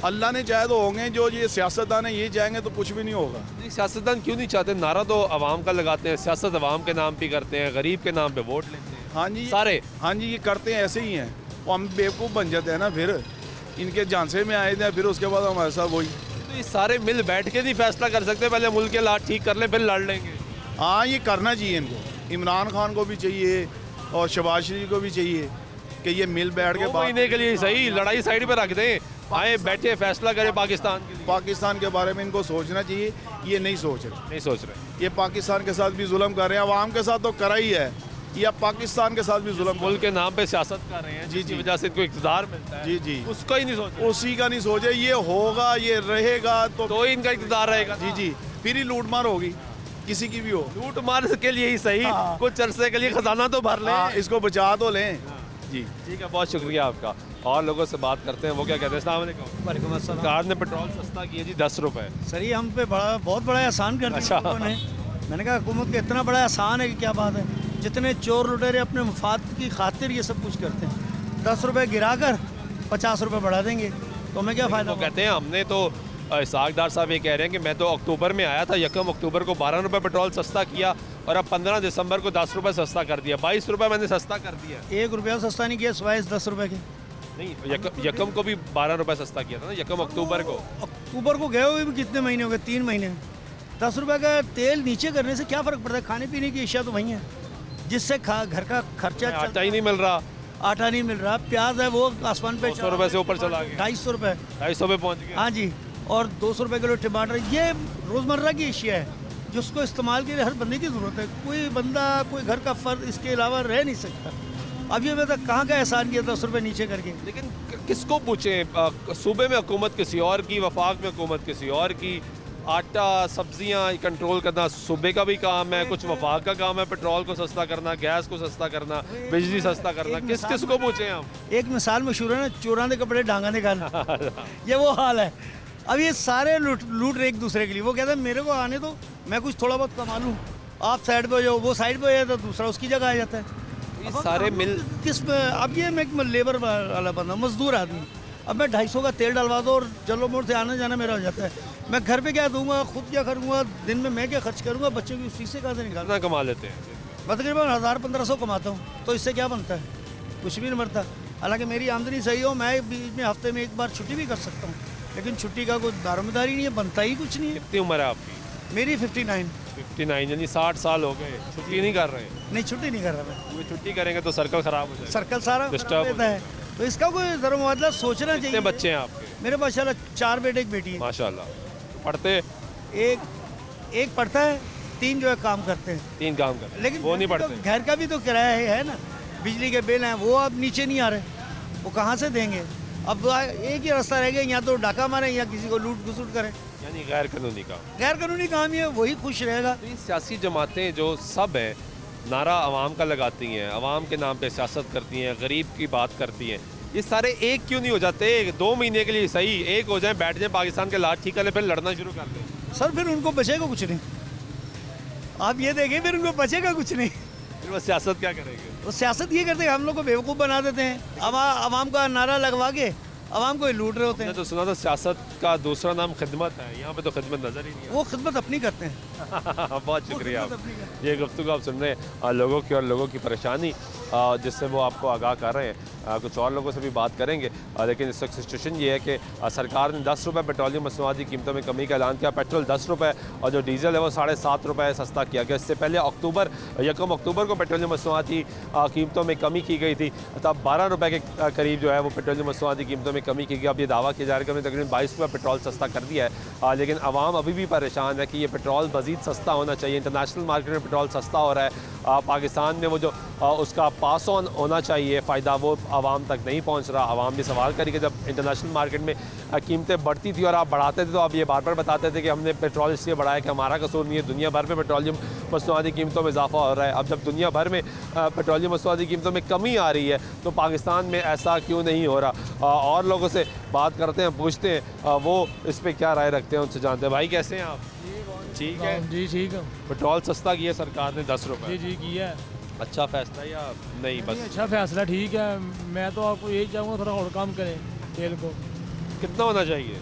अल्लाह ने चाहे तो होंगे, जो ये सियासतदान है ये चाहेंगे तो कुछ भी नहीं होगा। नहीं, सियासतदान क्यों नहीं चाहते? नारा तो आवाम का लगाते हैं, सियासत आवाम के नाम पे करते हैं, गरीब के नाम पे वोट लेते हैं। हाँ जी सारे। हाँ जी, ये करते हैं, ऐसे ही हैं। वो हम बेवकूफ़ बन जाते हैं ना, फिर इनके झांसे में आए थे, फिर उसके बाद हमारे साथ वही। तो ये सारे मिल बैठ के नहीं फैसला कर सकते? पहले मुल्क के हालात ठीक कर लें फिर लड़ लेंगे। हाँ, ये करना चाहिए इनको। इमरान खान को भी चाहिए और शहबाज शरीफ को भी चाहिए कि ये मिल बैठ के 2 महीने के लिए सही लड़ाई साइड पर रख दें, आए बैठे फैसला करें पाकिस्तान के लिए। पाकिस्तान के बारे में इनको सोचना चाहिए, ये नहीं सोच रहे। ये पाकिस्तान के साथ भी जुल्म कर रहे हैं, अवाम के साथ तो करा ही है, ये अब पाकिस्तान के साथ भी जुल्म, मुल्क के नाम पे सियासत कर रहे हैं जिसकी वजह से इनको इक़्तिदार मिलता है। जी, उसका ही नहीं सोच, उसी का नहीं सोचे। ये होगा, ये रहेगा तो ही इनका इक़्तिदार रहेगा। जी, फिर ही लूट मार होगी, किसी की भी हो। लूट मार के लिए ही सही, कुछ अरसे के लिए खजाना तो भर लें, इसको बचा तो लें। जी ठीक है, बहुत शुक्रिया आपका। और लोगों से बात करते हैं, वो क्या कहते हैं। अस्सलाम वालेकुम। वालेकुम अस्सलाम। सरकार ने पेट्रोल सस्ता किया जी 10 रुपये। सर ये हम पे बहुत बड़ा एहसान कर दिया अच्छा। लोगों ने। मैंने कहा हुकूमत का इतना बड़ा एहसान है कि क्या बात है। जितने चोर लुटेरे अपने मफाद की खातिर ये सब कुछ करते हैं, 10 रुपये गिरा कर 50 रुपये बढ़ा देंगे तो हमें क्या फ़ायदा। कहते हैं हमने तो इसहाक़ साहब ये कह रहे हैं कि मैं तो अक्टूबर में आया था, 1 अक्टूबर को 12 रुपये पेट्रोल सस्ता किया और अब 15 दिसंबर को 10 रुपये सस्ता कर दिया, 22 रुपये मैंने सस्ता कर दिया। 1 रुपया सस्ता नहीं किया सिवाय 10 रुपये के। नहीं, यकम को भी 12 रुपये सस्ता किया था ना, 1 अक्टूबर को। अक्टूबर को गए हुए भी कितने महीने हो गए? 3 महीने। 10 रुपये का तेल नीचे करने से क्या फ़र्क पड़ता है? खाने पीने की अशिया तो वही है, जिससे घर का खर्चा। आटा ही नहीं मिल रहा, आटा नहीं मिल रहा। प्याज है वो आसमान पे 200 रुपये से ऊपर चला गया, 250 रुपये, 250 पे पहुँच गया। हाँ जी, और 200 रुपये किलो टमाटर। ये रोज़मर्रा की अशिया है जिसको इस्तेमाल के लिए हर बंदे की ज़रूरत है। कोई बंदा, कोई घर का फ़र्द इसके अलावा रह नहीं सकता। अब ये मैं कहाँ का एहसान किया 10 रुपये नीचे करके। लेकिन किसको पूछें? सूबे में हुकूमत किसी और की, वफाक में हुकूमत किसी और की। आटा सब्जियां कंट्रोल करना सूबे का भी काम है, कुछ वफाक का काम है, पेट्रोल को सस्ता करना, गैस को सस्ता करना, बिजली सस्ता करना। किस को पूछें हम? एक मिसाल मशहूर है ना, चोरां दे कपड़े डांगा दे गल। ये वो हाल है। अब ये सारे लूट रहे एक दूसरे के लिए। वो कहते हैं मेरे को आने दो, मैं कुछ थोड़ा बहुत कमा लूँ, आप साइड पे हो जाओ, वो साइड पे हो जाए तो दूसरा उसकी जगह आ जाता है। ये सारे मिल किस पे? अब ये मैं लेबर वाला बंदा, मजदूर आदमी, अब मैं 250 का तेल डलवा दो और जलो मोड़ से आना जाना मेरा हो जाता है। मैं घर पे क्या दूंगा, खुद क्या करूँगा, दिन में मैं क्या खर्च करूँगा, बच्चों की फीस से कहाँ से निकालना। कमा लेते हैं? मैं तकरीबन 1000-1500 कमाता हूँ, तो इससे क्या बनता है? कुछ भी नहीं बनता। हालांकि मेरी आमदनी सही हो, मैं बीच में हफ्ते में 1 बार छुट्टी भी कर सकता हूँ, लेकिन छुट्टी का कोई दारोमदारी नहीं है, बनता ही कुछ नहीं है। कितनी उम्र है आपकी? मेरी 59। 59 यानी 60 साल हो गए, छुट्टी नहीं कर रहे? नहीं, छुट्टी नहीं कर रहा मैं। वो छुट्टी करेंगे तो सर्कल खराब हो जाएगा। सर्कल सारा खराब रहता है, तो इसका कोई ज़रा मुआवजा सोचना चाहिए। कितने बच्चे हैं आपके? मेरे माशाल्लाह 4 बेटे 1 बेटी है। माशाल्लाह। पढ़ते? एक पढ़ता है, 3 जो है काम करते हैं। 3 काम करते हैं, लेकिन वो नहीं पढ़ते। तो घर का भी तो किराया है ना, बिजली के बिल हैं, वो अब नीचे नहीं आ रहे। वो कहाँ से देंगे? अब एक ही रास्ता रह गया, या तो डाका मारें या किसी को लूट घुसूट करें। यानी गैर कानूनी काम। गैर कानूनी काम ही है, वही खुश रहेगा। तो ये सियासी जमातें जो सब हैं नारा आवाम का लगाती हैं, आवाम के नाम पे सियासत करती हैं, गरीब की बात करती हैं, ये सारे एक क्यों नहीं हो जाते? 2 महीने के लिए सही एक हो जाएं, बैठ जाएं, पाकिस्तान के लात ठीक कर लें, फिर लड़ना शुरू कर दें। सर फिर उनको बचेगा कुछ नहीं, आप ये देखें, फिर उनको बचेगा कुछ नहीं। फिर वो सियासत क्या करेंगे? वो सियासत ये करते हैं, हम लोग को बेवकूफ़ बना देते हैं, आवाम का नारा लगवा के आवाम को ही लूट रहे होते हैं। तो सुना था सियासत का दूसरा नाम खिदमत है, यहाँ पे तो खिदमत नजर ही नहीं है। वो खिदमत अपनी करते हैं। बहुत शुक्रिया आप। ये गुफ्तगू आप सुन रहे हैं लोगों की और लोगों की परेशानी जिससे वो आपको आगाह कर रहे हैं। कुछ और लोगों से भी बात करेंगे, लेकिन इस वक्त सिचुएशन ये है कि सरकार ने 10 रुपये पेट्रोलियम मसनूआत की कीमतों में कमी का ऐलान किया। पेट्रोल 10 रुपये और जो डीजल है वो 7.5 रुपये सस्ता किया गया। इससे पहले 1 अक्टूबर को पेट्रोलियम मसनूआत की कीमतों में कमी की गई थी, तब 12 रुपये के करीब जो है वो पेट्रोलियम मसनूआत की कीमतों में कमी की गई। अब ये दावा किया जा रहा है कि हमने तकरीबन 22 रुपये पेट्रोल सस्ता कर दिया है, लेकिन आवाम अभी भी परेशान है कि ये पेट्रोल मज़ीद सस्ता होना चाहिए। इंटरनेशनल मार्केट में पेट्रोल सस्ता हो रहा है, पाकिस्तान में वो जो उसका पास ऑन होना चाहिए फ़ायदा वो आवाम तक नहीं पहुंच रहा। आवाम भी सवाल करी कि जब इंटरनेशनल मार्केट में कीमतें बढ़ती थी और आप बढ़ाते थे तो आप ये बार बार बताते थे कि हमने पेट्रोल इसलिए बढ़ाया कि हमारा कसूर नहीं है। दुनिया भर में पेट्रोलियम मसनूआत की कीमतों में इजाफा हो रहा है। अब जब दुनिया भर में पेट्रोलियम मसनूआत की कीमतों में कमी आ रही है तो पाकिस्तान में ऐसा क्यों नहीं हो रहा? और लोगों से बात करते हैं, पूछते हैं वो इस पर क्या राय रखते हैं, उनसे जानते हैं। भाई कैसे हैं आप? ठीक है जी, ठीक है। पेट्रोल सस्ता किया सरकार ने 10 रुपये। जी किया है। अच्छा फैसला या नहीं? बस अच्छा फैसला, ठीक है। मैं तो आपको यही चाहूँगा थोड़ा और कम करें तेल को। कितना होना चाहिए?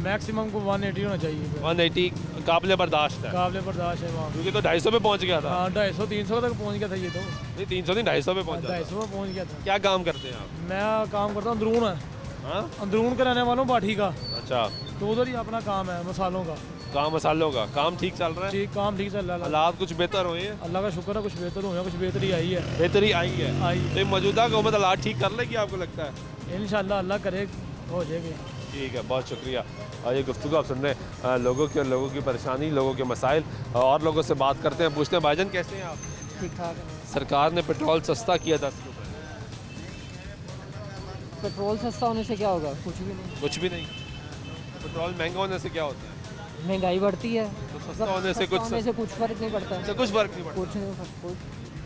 मैक्सिमम को 180 होना चाहिए। 180 काबिल बर्दाश्त है? काबिल बर्दाश्त है वहाँ, क्योंकि तो 250 पे पहुँच गया था। हाँ 250-300 तक पहुँच गया था ये तो। नहीं 300 नहीं 250 पे पहुँच 250 पे पहुँच गया था। क्या काम करते हैं आप? मैं काम करता हूँ अंदरून है। हाँ अंदरून का रहने वाला हूँ बाठी का। अच्छा, तो उधर ही अपना काम है मसालों का। काम मसालों का काम ठीक चल रहा है? ठीक, काम ठीक चल रहा है। हालात कुछ बेहतर हुए हैं? अल्लाह का शुक्र है, कुछ बेहतर हुए हैं, कुछ बेहतरी आई है। बेहतरी आई है? आई। तो मौजूदा हुकूमत हालात ठीक कर लेगी आपको लगता है? इंशाल्लाह अल्लाह करे हो जाएगी। ठीक है, बहुत शुक्रिया। ये गुफ्तगू आप सुन रहे हैं लोगों की और लोगों की परेशानी, लोगों के मसाइल, और लोगों से बात करते हैं, पूछते हैं। भाईजान कैसे हैं आप? ठीक ठाक है। सरकार ने पेट्रोल सस्ता किया 10 रुपये। पेट्रोल सस्ता होने से क्या होगा? कुछ भी नहीं। कुछ भी नहीं? पेट्रोल महंगा होने से क्या होता है? महंगाई बढ़ती है। तो सस्ता होने से कुछ फर्क नहीं पड़ता है। कुछ फर्क नहीं पड़ता? कुछ नहीं।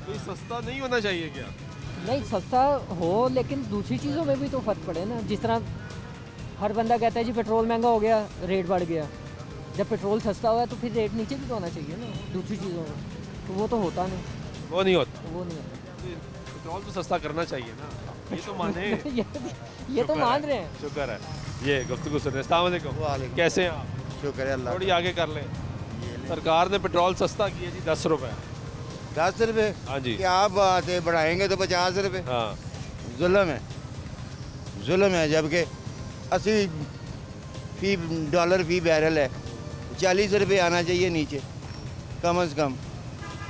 तो ये सस्ता नहीं होना चाहिए क्या? नहीं, सस्ता हो लेकिन दूसरी चीज़ों में भी तो फ़र्क पड़े ना। जिस तरह हर बंदा कहता है जी पेट्रोल महंगा हो गया, रेट बढ़ गया। जब पेट्रोल सस्ता हुआ है तो फिर रेट नीचे भी तो होना चाहिए ना दूसरी चीज़ों में, तो वो तो होता नहीं। वो नहीं होता? वो नहीं होता। पेट्रोल तो सस्ता करना चाहिए ना, ये तो माने। ये तो मान रहे हैं। शुक्र है। ये गुफ्तगू सुन रहे हैं। अस्सलाम वालेकुम। कैसे हैं आप? शुक्र है अल्लाह। थोड़ी आगे कर लें। सरकार ने पेट्रोल सस्ता किया जी 10 रुपये। 10 रुपये? हाँ जी। क्या बात है, बढ़ाएंगे तो 50 रुपये। हाँ जुल्म है, जुल्म है। जबकि 80 फी डॉलर फी बैरल है, 40 रुपये आना चाहिए नीचे कम से कम।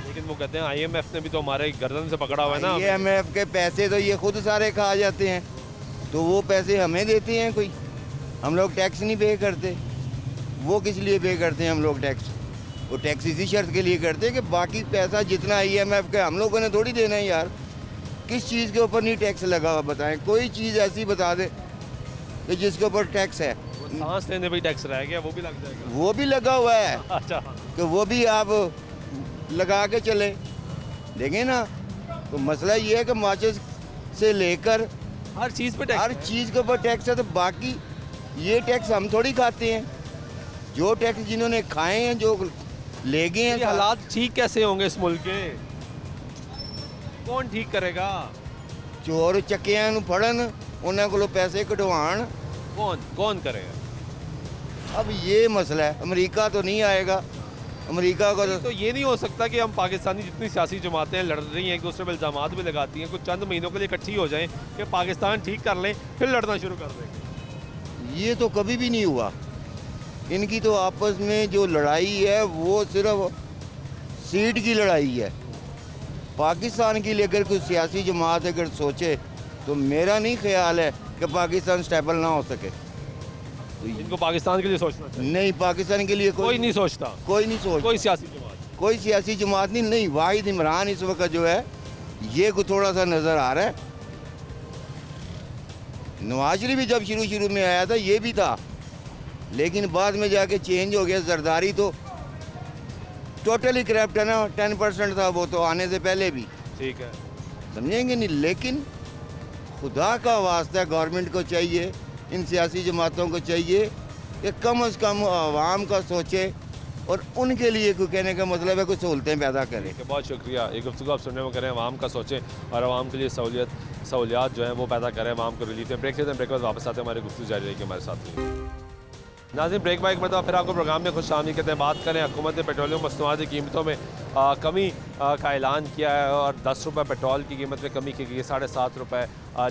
लेकिन वो कहते हैं IMF ने भी तो हमारे गर्दन से पकड़ा हुआ है ना। IMF के पैसे तो ये खुद सारे खा जाते हैं, तो वो पैसे हमें देते हैं कोई? हम लोग टैक्स नहीं पे करते। वो किस लिए पे करते हैं हम लोग टैक्स? वो टैक्स इसी शर्त के लिए करते हैं कि बाकी पैसा जितना IMF का हम लोगों ने थोड़ी देना है यार। किस चीज़ के ऊपर नहीं टैक्स लगा हुआ बताएं? कोई चीज़ ऐसी बता दे कि जिसके ऊपर टैक्स है। सांस लेने भी टैक्स रह गया, वो भी लग जाएगा? वो भी लगा हुआ है। अच्छा, कि वो भी आप लगा के चले देंगे ना। तो मसला ये है कि माचिस से लेकर हर चीज़ पे टैक्स, हर चीज़ के ऊपर टैक्स है। तो बाकी ये टैक्स हम थोड़ी खाते हैं, जो टैक्स जिन्होंने खाए हैं, जो ले गए हैं। हालात ठीक कैसे होंगे इस मुल्क के? कौन ठीक करेगा? चोर चक्कियां नूं फड़न, उन्होंने को पैसे कटवान। कौन करेगा? अब ये मसला है। अमेरिका तो नहीं आएगा। अमेरिका को तो ये नहीं हो सकता कि हम पाकिस्तानी जितनी सियासी जमातें लड़ रही हैं, एक दूसरे पर इल्ज़ामात भी लगाती हैं, कुछ चंद महीनों के लिए इकट्ठी हो जाएं कि पाकिस्तान ठीक कर लें, फिर लड़ना शुरू कर देंगे। ये तो कभी भी नहीं हुआ। इनकी तो आपस में जो लड़ाई है वो सिर्फ सीट की लड़ाई है। पाकिस्तान के लिए अगर कोई सियासी जमात अगर सोचे तो मेरा नहीं ख्याल है कि पाकिस्तान स्टेबल ना हो सके। तो इनको पाकिस्तान के लिए सोचना चाहिए? नहीं, पाकिस्तान के लिए कोई नहीं सोचता। कोई नहीं सोचता। कोई सियासी जमात, कोई सियासी जमात नहीं। वाहिद इमरान इस वक्त जो है ये को थोड़ा सा नज़र आ रहा है नवाज शरीफ भी जब शुरू में आया था ये भी था, लेकिन बाद में जाके चेंज हो गया। जरदारी तो टोटली करप्ट है ना, 10% था वो तो आने से पहले भी, ठीक है, समझेंगे नहीं। लेकिन खुदा का वास्ता गवर्नमेंट को चाहिए, इन सियासी जमातों को चाहिए कि कम से कम आवाम का सोचे और उनके लिए कोई कहने का मतलब है कोई सहूलतें पैदा करें। बहुत शुक्रिया। ये गुफ्तगू आप सुनने में करें, आवाम का सोचें और आवाम के लिए सहूलियात जो हैं वो पैदा करें, आवाम को रिलीफ दें। ब्रेक लेते हैं, ब्रेक के बाद वापस आते हैं, हमारी गुफ्तगू जारी रहेगी हमारे साथ। नाज़रीन, ब्रेक बाइक मतलब फिर आपको प्रोग्राम में खुश आमदीद कहते हैं। बात करें, हुकूमत ने पेट्रोलियम मसनूआत की कीमतों में कमी का ऐलान किया है और 10 रुपये पेट्रोल की कीमत में कमी की गई है, 7.5 रुपये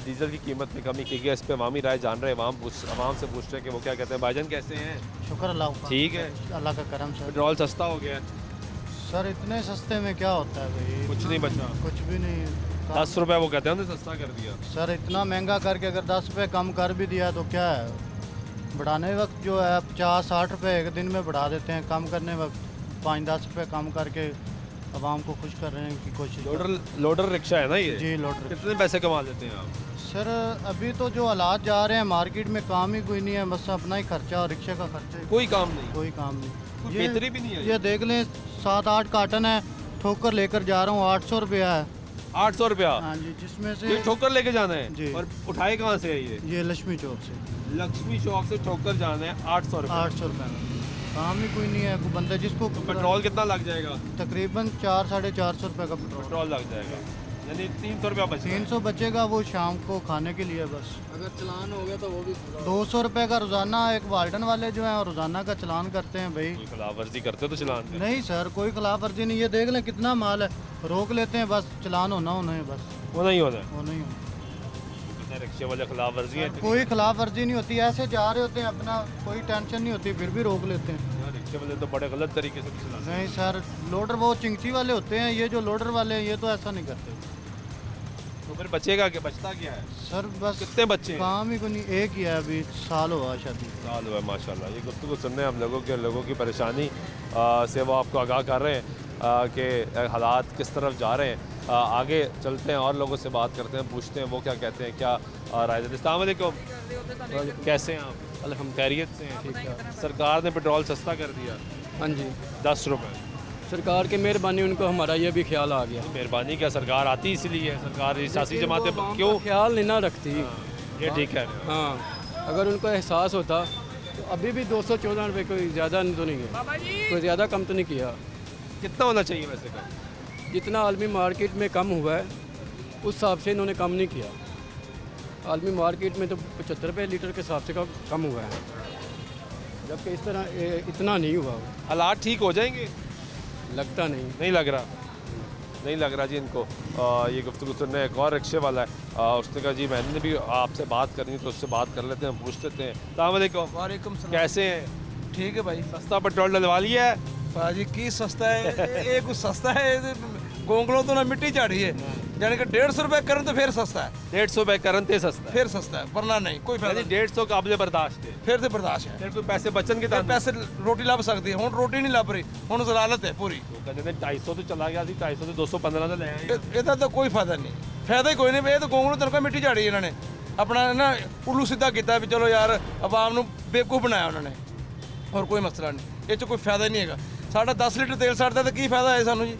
डीजल की कीमत में कमी की गई है। इस पर अवामी राय जान रहे हैं, आवाम से पूछ रहे हैं कि वो क्या कहते हैं। भाईजान कैसे हैं? शुक्र अल्लाह का, ठीक है, अल्लाह का करम सर। पेट्रोल सस्ता हो गया है सर, इतने सस्ते में क्या होता है भाई, कुछ नहीं बचा, कुछ भी नहीं। 10 रुपये वो कहते हैं उन्होंने सस्ता कर दिया सर। इतना महंगा करके अगर 10 रुपये कम कर भी दिया तो क्या है, बढ़ाने वक्त जो है 50-60 रुपये एक दिन में बढ़ा देते हैं, कम करने वक्त 5-10 रुपये कम करके आवाम को खुश कर रहे हैं की कोशिश। लोडर रिक्शा है ना ये? जी, लोडर। कितने पैसे कमा लेते हैं आप? सर अभी तो जो हालात जा रहे हैं मार्केट में, काम ही कोई नहीं है, बस अपना ही खर्चा और रिक्शे का खर्चा। कोई काम नहीं? कोई काम नहीं, कोई बेहतरी भी नहीं है। ये देख लें 7-8 कार्टन है, ठोकर लेकर जा रहा हूँ, 800 रुपया है। 800 रुपया? हाँ जी, जिसमें से ठोकर लेके जाना है जी। और उठाए कहाँ से है ये लक्ष्मी चौक से। लक्ष्मी चौक से ठोकर जाना है 800 रुपये? 800 रुपये, काम ही कोई नहीं है। कोई बंदा जिसको पेट्रोल कितना लग जाएगा? तकरीबन 400-450 रुपये का पेट्रोल लग जाएगा, यानी 300 रुपया बचेगा। 300 बचेगा वो शाम को खाने के लिए बस। अगर चलान हो गया तो वो भी 200 रुपये का रोज़ाना। एक वाल्टन वाले जो हैं रोज़ाना का चलान करते हैं भाई। कोई खिलाफ वर्जी करते तो चलान करते? नहीं सर, कोई खिलाफ वर्जी नहीं। ये देख लें कितना माल है, रोक लेते हैं बस, चलान होना उन्हें बस। वो नहीं होना? वो नहीं होना। रिक्शे वाले खिलाफ वर्जी है? कोई खिलाफ वर्जी नहीं होती, ऐसे जा रहे होते हैं अपना, कोई टेंशन नहीं होती, फिर भी रोक लेते हैं। रिक्शे वाले तो बड़े गलत तरीके से चलाते हैं। नहीं सर, लोडर वो चिंगची वाले होते हैं, ये जो लोडर वाले हैं ये तो ऐसा नहीं करते। तो फिर बचेगा क्या? बचता क्या है सर? बस कितने बच्चे हैं? काम ही कोई नहीं, एक ही है, अभी साल हुआ शादी। साल हुआ, माशाल्लाह। ये गुफ्तगू सुनने हम लोगों की परेशानी से वो आपको आगाह कर रहे हैं कि हालात किस तरफ जा रहे हैं। आगे चलते हैं और लोगों से बात करते हैं, पूछते हैं वो क्या कहते हैं, क्या राय देते हैं। अस्सलाम वालेकुम, कैसे हैं आप? अल्हम्दुलिल्लाह, खैरियत से हैं? ठीक है। सरकार ने पेट्रोल सस्ता कर दिया। हाँ जी, 10 रुपये। सरकार की मेहरबानी, उनको हमारा ये भी ख्याल आ गया। मेहरबानी क्या, सरकार आती इसलिए है, सरकार सियासी जमातें क्यों ख्याल नहीं ना रखती। ये ठीक है। हाँ, अगर उनको एहसास होता तो अभी भी 214 रुपये कोई ज़्यादा तो नहीं है, कोई ज़्यादा कम तो नहीं किया। कितना होना चाहिए वैसे कम? जितना आलमी मार्केट में कम हुआ है उस हिसाब से इन्होंने कम नहीं किया। आलमी मार्केट में तो 75 रुपये लीटर के हिसाब से कम हुआ है, जबकि इस तरह इतना नहीं हुआ। हालात ठीक हो जाएंगे? लगता नहीं लग रहा जी इनको। ये गुफ्तगू सुनने एक और रिक्शे वाला है, उसने कहा जी मैंने भी आपसे बात करनी है तो उससे बात कर लेते हैं, पूछ लेते हैं। अस्सलाम वालेकुम। वालेकुम सलाम। कैसे हैं? ठीक है भाई। सस्ता पेट्रोल डलवा लिया है? भाजी की सस्ता है ये कुछ सस्ता है, गोंगलों तो ना मिट्टी चाड़ी है, यानी कि 150 रुपये करन तो फिर सस्ता है। 150 रुपये करन ते सस्ता है? फिर सस्ता है, वरना नहीं कोई फायदा। 150 काबिल बर्दाश्त है? फिर तो बर्दाश्त है। फिर कोई पैसे बचन के पैसे रोटी लभ सकती है, हुण रोटी नहीं लभ रही, हुण जलालत है पूरी। तो कहते 250 तो चला गया, 250 तो 215 तो ले आए। ਇਹਦਾ ਤਾਂ ਕੋਈ ਫਾਇਦਾ ਨਹੀਂ, ਫਾਇਦਾ ਹੀ ਕੋਈ ਨਹੀਂ। ਇਹ ਤਾਂ ਗੋਂਗਲੋਂ ਤਨਖਾਹ ਮਿੱਟੀ ਝਾੜੀ ਇਹਨਾਂ ਨੇ, ਆਪਣਾ ਨਾ ਉਲੂ ਸਿੱਧਾ ਕੀਤਾ ਵੀ ਚਲੋ ਯਾਰ ਆਵਾਮ ਨੂੰ ਬੇਵਕੂਫ ਬਣਾਇਆ ਉਹਨਾਂ ਨੇ, ਹੋਰ ਕੋਈ ਮਸਲਾ ਨਹੀਂ। ਇਹ 'ਚ ਕੋਈ ਫਾਇਦਾ ਨਹੀਂ ਹੈਗਾ। ਸਾਡਾ 10 ਲੀਟਰ ਤੇਲ ਸੜਦਾ ਤਾਂ ਕੀ ਫਾਇਦਾ ਹੈ ਸਾਨੂੰ ਜੀ?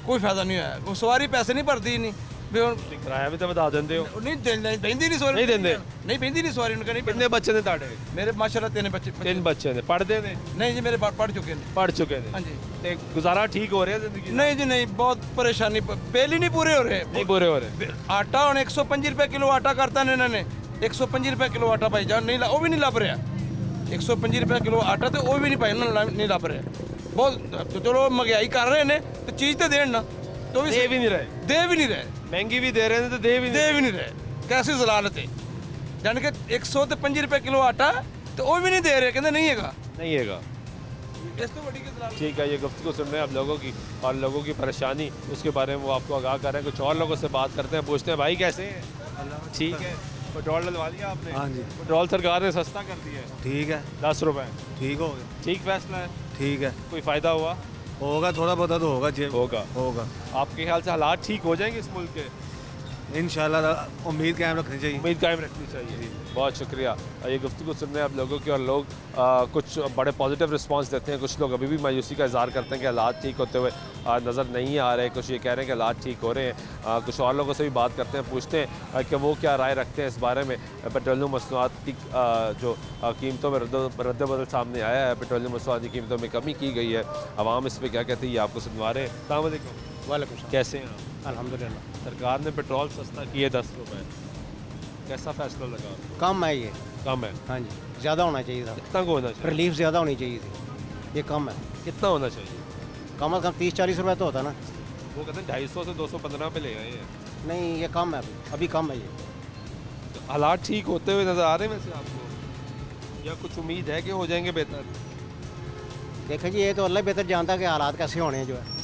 ਕੋਈ ਫਾਇਦਾ ਨਹੀਂ ਹੋਇਆ। ਉਹ ਸਵਾਰੀ ਪੈਸੇ ਨਹੀਂ ਭਰਦੀ ਨਹੀਂ ਵੀ ਹੁਣ ਕਿਰਾਇਆ ਵੀ ਤਾਂ ਵਧਾ ਦਿੰਦੇ ਹੋ। ਨਹੀਂ ਬਹਿੰਦੀ ਨਹੀਂ ਸਵਾਰੀ, ਨਹੀਂ ਦਿੰਦੇ? ਨਹੀਂ ਬਹਿੰਦੀ ਨਹੀਂ ਸਵਾਰੀ। ਉਹਨਾਂ ਕਿੰਨੇ ਬੱਚੇ ਨੇ ਤੁਹਾਡੇ? ਮੇਰੇ ਮਾਸ਼ਾਅੱਲਾ 3 ਬੱਚੇ। 3 ਬੱਚੇ ਨੇ? ਪੜ੍ਹਦੇ ਨੇ? ਨਹੀਂ ਜੀ, ਮੇਰੇ ਪੜ੍ਹ ਚੁੱਕੇ ਨੇ। ਪੜ੍ਹ ਚੁੱਕੇ ਨੇ? ਹਾਂਜੀ। ਤੇ ਗੁਜ਼ਾਰਾ ਠੀਕ ਹੋ ਰਿਹਾ ਜ਼ਿੰਦਗੀ? ਨਹੀਂ ਜੀ ਨਹੀਂ, ਬਹੁਤ ਪਰੇਸ਼ਾਨੀ, ਬਿੱਲ ਹੀ ਨਹੀਂ ਪੂਰੇ ਹੋ ਰਹੇ। ਨਹੀਂ ਪੂਰੇ ਹੋ ਰਹੇ। ਆਟਾ ਹੁਣ 125 ਰੁਪਏ ਕਿਲੋ ਆਟਾ ਕਰਤਾ ਨੇ ਇਹਨਾਂ ਨੇ, 125 ਰੁਪਏ ਕਿਲੋ ਆਟਾ ਭਾਈ ਜਾਨ ਨਹੀਂ, ਉਹ ਵੀ ਨਹੀਂ ਲੱਭ ਰਿਹਾ। 125 ਰੁਪਏ ਕਿਲੋ ਆਟਾ ਤੇ ਉਹ ਵੀ ਨਹੀਂ ਭਾਈ ਉਹਨਾਂ ਨੂੰ ਨਹੀਂ ਲੱਭ ਰਿਹਾ। ਬਹੁਤ ਚਲੋ ਮਹਿੰਗਾਈ ਕਰ ਰਹੇ ਨੇ ਤੇ ਚੀਜ਼ ਤੇ ਦੇਣ ਨਾ, तो दे भी नहीं रहे। दे भी नहीं रहे, महंगी भी दे रहे हैं तो दे भी नहीं रहे। कैसी जलालत है, यानी कि 125 रुपये किलो आटा तो वो भी नहीं दे रहे, कहते नहीं हैगा। इस तो बड़ी ठीक है। ये गुफ्तगू सुन रहे हैं आप लोगों की और लोगों की परेशानी, उसके बारे में वो आपको आगाह कर रहे हैं। कुछ और लोगों से बात करते हैं, पूछते हैं भाई कैसे हैं? ठीक है। पेट्रोल डलवा लिया आपने? हाँ जी। पेट्रोल सरकार ने सस्ता कर दिया है? ठीक है। 10 रुपये ठीक हो गया। ठीक फैसला है? ठीक है। कोई फ़ायदा हुआ? होगा, थोड़ा बहुत तो होगा। होगा। आपके ख्याल से हालात ठीक हो जाएंगे इस मुल्क के? इंशाल्लाह उम्मीद कायम रखनी चाहिए। उम्मीद कायम रखनी चाहिए। बहुत शुक्रिया। ये गुफ्तगू सुन रहे हैं आप लोगों की, और लोग कुछ बड़े पॉजिटिव रिस्पांस देते हैं, कुछ लोग अभी भी मायूसी का इजहार करते हैं कि हालात ठीक होते हुए नज़र नहीं आ रहे, कुछ ये कह रहे हैं कि हालात ठीक हो रहे हैं। कुछ और लोगों से भी बात करते हैं, पूछते हैं कि वो क्या राय रखते हैं इस बारे में। पेट्रोलियम मसनूआत की जो कीमतों में रद्द-बदल सामने आया है, पेट्रोलियम मसनूआत की कीमतों में कमी की गई है, आवाम इस पर क्या कहती है ये आपको सुनवा रहे हैं। अस्सलाम वालेकुम। वालेकुम। कैसे हैं आप? अल्हम्दुलिल्लाह। सरकार ने पेट्रोल सस्ता किए 10 रुपये, कैसा फैसला लगा आपको? कम है ये। कम है? हाँ जी, ज़्यादा होना चाहिए था। कितना को होना चाहिए? रिलीफ ज़्यादा होनी चाहिए थी, ये कम है। कितना होना चाहिए? कम से कम 30-40 रुपये तो होता ना। वो कहते हैं 250 से 215 पे ले गए हैं। नहीं, ये कम है, अभी कम है ये। तो हालात ठीक होते हुए नज़र आ रहे हैं वैसे आपको, या कुछ उम्मीद है कि हो जाएंगे बेहतर? देखिए जी, ये तो अल्लाह बेहतर जानता है कि हालात कैसे होने हैं जो है।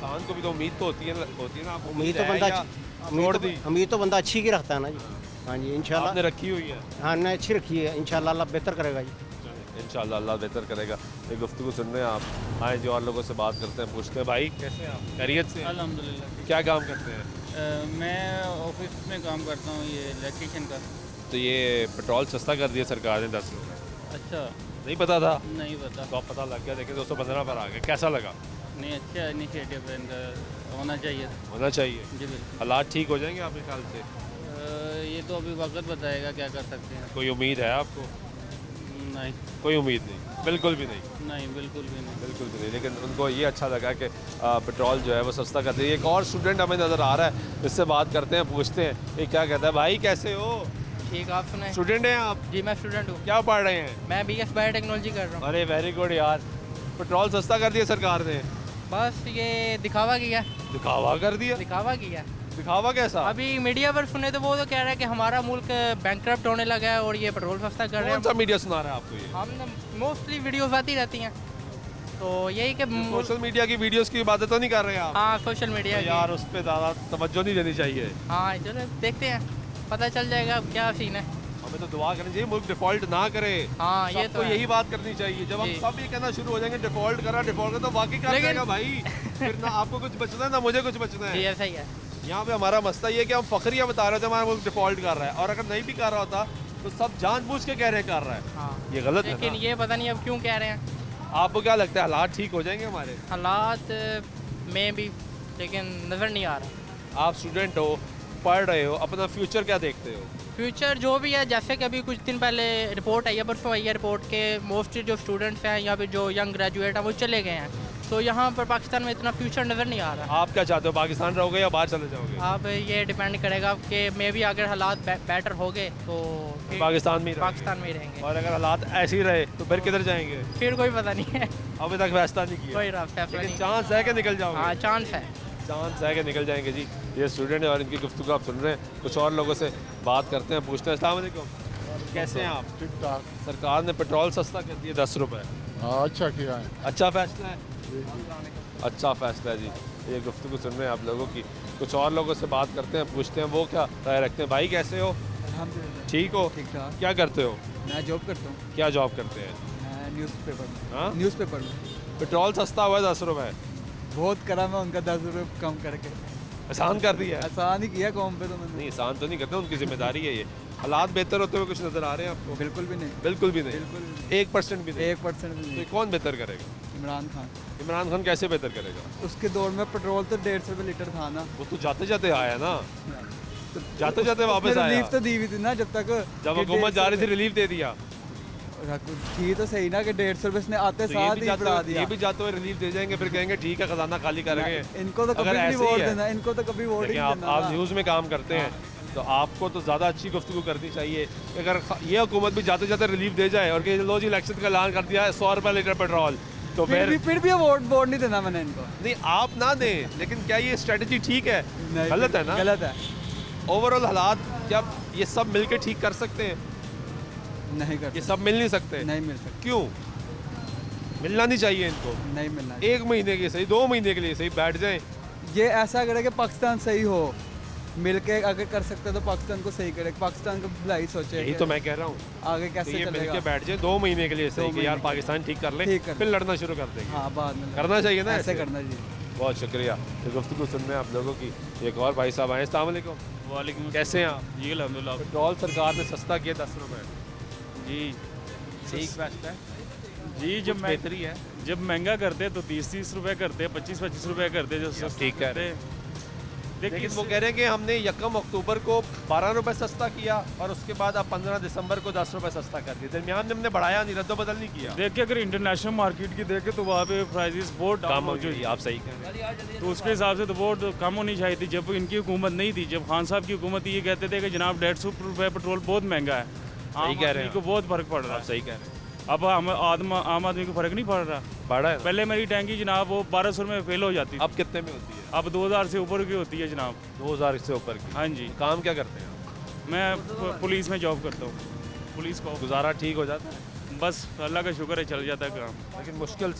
इंसान को भी तो उम्मीद तो होती है ना। आप उम्मीद तो बंदा उम्मीद तो बंदा अच्छी की रखता है ना जी। हाँ जी, इंशाल्लाह आपने रखी हुई है। हाँ, हमने अच्छी रखी है, इंशाल्लाह अल्लाह बेहतर करेगा जी। इंशाल्लाह अल्लाह बेहतर करेगा। ये गुफ्तगू सुन रहे हैं आप, आए जो और लोगों से बात करते हैं, पूछते हैं भाई कैसे हैं आप, खैरियत से? अल्हम्दुलिल्लाह। क्या काम करते हैं? मैं ऑफिस में काम करता हूँ, ये इलेक्ट्रिशियन का। तो ये पेट्रोल सस्ता कर दिया सरकार ने 10 रुपये। अच्छा, नहीं पता था? नहीं पता। तो अब पता लग गया, देखिए 215 पर आ गया, कैसा लगा? नहीं, अच्छा इनिशिएटिव है इनका, होना चाहिए। होना चाहिए जी बिल्कुल। हालात ठीक हो जाएंगे आपके ख्याल से? ये तो अभी वक्त बताएगा क्या कर सकते हैं। कोई उम्मीद है आपको? नहीं, कोई उम्मीद नहीं, बिल्कुल भी नहीं। नहीं, बिल्कुल भी नहीं। बिल्कुल भी नहीं, लेकिन उनको ये अच्छा लगा कि पेट्रोल जो है वो सस्ता कर दिया। एक और स्टूडेंट हमें नज़र आ रहा है, इससे बात करते हैं, पूछते हैं ये क्या कहता है। भाई कैसे हो? ठीक, आप सुनाएं। स्टूडेंट हैं आप? जी मैं स्टूडेंट हूँ। क्या पढ़ रहे हैं? मैं BS बायोटेक्नोलॉजी कर रहा हूँ। अरे वेरी गुड यार, पेट्रोल सस्ता कर दिया सरकार ने। बस ये दिखावा किया। दिखावा कर दिया? दिखावा किया। दिखावा कैसा? अभी मीडिया पर सुने तो वो तो कह रहा है कि हमारा मुल्क बैंकक्रप्ट होने लगा है और ये पेट्रोल सस्ता कर रहे हैं। कौन सा मीडिया सुना रहा है आपको ये? हम मोस्टली वीडियोस आती रहती हैं, तो यही कि सोशल मीडिया की वीडियोस की बातें तो नहीं कर रहे हैं आप? हाँ, सोशल मीडिया तो यार उस पर ज़्यादा तवज्जो नहीं देनी चाहिए। हाँ, चलो देखते हैं, पता चल जाएगा अब क्या सीन है। हमें तो दुआ करनी चाहिए मुल्क डिफॉल्ट ना करे। हाँ, ये तो यही बात करनी चाहिए। जब हम सब ये कहना शुरू हो जाएंगे डिफॉल्ट करा तो वाकई कर देगा भाई। फिर ना आपको कुछ बचना है ना मुझे कुछ बचना है। ऐसा ही है। यहाँ पे हमारा मसला ये है कि हम फखरिया बता रहे थे हमारा मुल्क डिफॉल्ट कर रहा है, और अगर नहीं भी कर रहा होता तो सब जानबूझ के कह रहे हैं कर रहा है। हाँ, ये गलत है। लेकिन ये पता नहीं अब क्यों कह रहे हैं। आपको क्या लगता है हालात ठीक हो जाएंगे हमारे? हालात में भी, लेकिन नज़र नहीं आ रहा। आप स्टूडेंट हो, पढ़ रहे हो, अपना फ्यूचर क्या देखते हो? फ्यूचर जो भी है, जैसे कि अभी कुछ दिन पहले रिपोर्ट आई है, परसों आई है रिपोर्ट के मोस्टली जो स्टूडेंट्स हैं या फिर जो यंग ग्रेजुएट हैं वो चले गए हैं, तो यहाँ पर पाकिस्तान में इतना फ्यूचर नज़र नहीं आ रहा। आप क्या चाहते हो, पाकिस्तान रहोगे या बाहर चले जाओगे? अब ये डिपेंड करेगा कि मे भी अगर हालात बेटर हो गए तो पाकिस्तान में ही रहेंगे, और अगर हालात ऐसे ही रहे तो फिर किधर जाएंगे? फिर कोई पता नहीं है, अभी तक फैसला नहीं किया। कोई फैसला नहीं। चांस है कि निकल जाओगे? हाँ, चांस है। चांस है कि निकल जाएंगे जी। ये स्टूडेंट है और इनकी गुफ्तगू आप सुन रहे हैं। कुछ और लोगों से बात करते हैं, पूछते हैं। अस्सलाम वालेकुम, कैसे हैं आप? ठीक ठाक। सरकार ने पेट्रोल सस्ता कर दिया 10 रुपये। अच्छा किया है। अच्छा फैसला है। अच्छा फैसला है जी। ये गुफ्तगू सुन रहे हैं आप लोगों की। कुछ और लोगों से बात करते हैं, पूछते हैं वो क्या राय रखते हैं। भाई कैसे हो? अल्हम्दुलिल्लाह। ठीक हो? ठीक ठाक। क्या करते हो? मैं जॉब करता हूँ। क्या जॉब करते हैं? मैं न्यूज़पेपर में। हाँ, न्यूज़पेपर में। पेट्रोल सस्ता हुआ है 10 रुपये। बहुत करा मैं उनका 10 रुपये कम करके। आसान कर दिया है? आसान ही किया कौम पे तो मैंने। नहीं, आसान तो नहीं करते, उनकी जिम्मेदारी है ये। हालात बेहतर होते हुए कुछ नजर आ रहे हैं आपको? बिल्कुल भी नहीं। बिल्कुल भी नहीं। 1% भी नहीं। 1% भी नहीं। तो कौन बेहतर करेगा? इमरान खान। इमरान खान कैसे बेहतर करेगा? उसके दौर में पेट्रोल तो 150 रुपये लीटर था ना। वो तो जाते जाते आया ना, जाते जाते वापस आया। रिलीफ तो दी हुई थी ना जब तक, जब हुकूमत जा रही थी रिलीफ दे दिया। थी तो सही ना कि 150 रुपये इसने आते साथ ही बढ़ा दिया। ये भी जाते हुए रिलीफ दे जाएंगे, फिर कहेंगे ठीक है खजाना खाली करेंगे। इनको तो कभी नहीं वोट देना, इनको तो कभी वोट नहीं देना। आप न्यूज़ में काम करते हैं तो आपको तो ज़्यादा अच्छी गुफ्तगू करनी चाहिए। अगर ये हुकूमत भी जाते जाते रिलीफ दे जाए और कि लो जी इलेक्शन का ऐलान कर दिया है 100 रुपये लीटर पेट्रोल, तो फिर भी वोट नहीं देना मैंने इनको। नहीं, आप ना दें, लेकिन क्या ये स्ट्रेटजी ठीक है? गलत है ना? गलत है। ओवरऑल हालात क्या ये सब मिलके ठीक कर सकते हैं? नहीं कर, ये सब मिल नहीं सकते। नहीं मिल सकते। क्यों? मिलना नहीं चाहिए इनको। नहीं मिलना। 1 महीने के सही, 2 महीने के लिए सही बैठ जाएं। ये ऐसा करे कि पाकिस्तान सही हो, मिलके अगर कर सकते तो पाकिस्तान को सही करे, पाकिस्तान को भलाई सोचे। यही तो मैं कह रहा हूँ, आगे कैसे चलेगा? मिलके बैठ जाए 2 महीने के लिए सही कि यार पाकिस्तान ठीक कर ले, फिर लड़ना शुरू कर देंगे। हाँ, बाद में करना चाहिए ना, ऐसे करना चाहिए। बहुत शुक्रिया। तो गुफ्तगू सुन रहे हैं आप लोगों की। एक और भाई साहब आए। अस्सलाम वालेकुम। वालेकुम कैसे हैं आप? जी अल्हम्दुलिल्लाह। पेट्रोल सरकार ने सस्ता किया 10 रुपए। जी ठीक फैसला है जी। जब बेहतरी है, जब महंगा करते तो 30-30 रुपए करते, 25-25 रुपए करते जो ठीक कह रहे हैं। लेकिन वो कह रहे हैं कि हमने 1 अक्टूबर को 12 रुपए सस्ता किया और उसके बाद अब 15 दिसंबर को 10 रुपए सस्ता कर दिया। दरमियान में हमने बढ़ाया नहीं, रद्दो-बदल नहीं किया। देखिए अगर इंटरनेशनल मार्केट की देखें तो वहाँ पे प्राइसेस बहुत कम हो मौजूद गई, आप सही कह रहे हैं। तो उसके हिसाब से तो बहुत कम होनी चाहिए थी। जब इनकी हुकूमत नहीं थी, जब खान साहब की हुकूमत थी, ये कहते थे कि जनाब 150 रुपये पेट्रोल बहुत महंगा है, सही कह रहे हैं, को बहुत फर्क पड़ रहा है। सही कह रहे हैं। अब आम आदमी को फर्क नहीं पड़ रहा। पड़ा है। पहले मेरी टैंकी जनाब वो 1200 में फेल हो जाती थी, अब कितने में होती है? अब 2000 से ऊपर की होती है जनाब। 2000 से ऊपर की? हाँ जी। काम क्या करते हैं आप? मैं पुलिस में जॉब करता हूँ। पुलिस को गुजारा ठीक हो जाता है? बस अल्लाह का शुक्र है, चल जाता है काम। लेकिन मुश्किल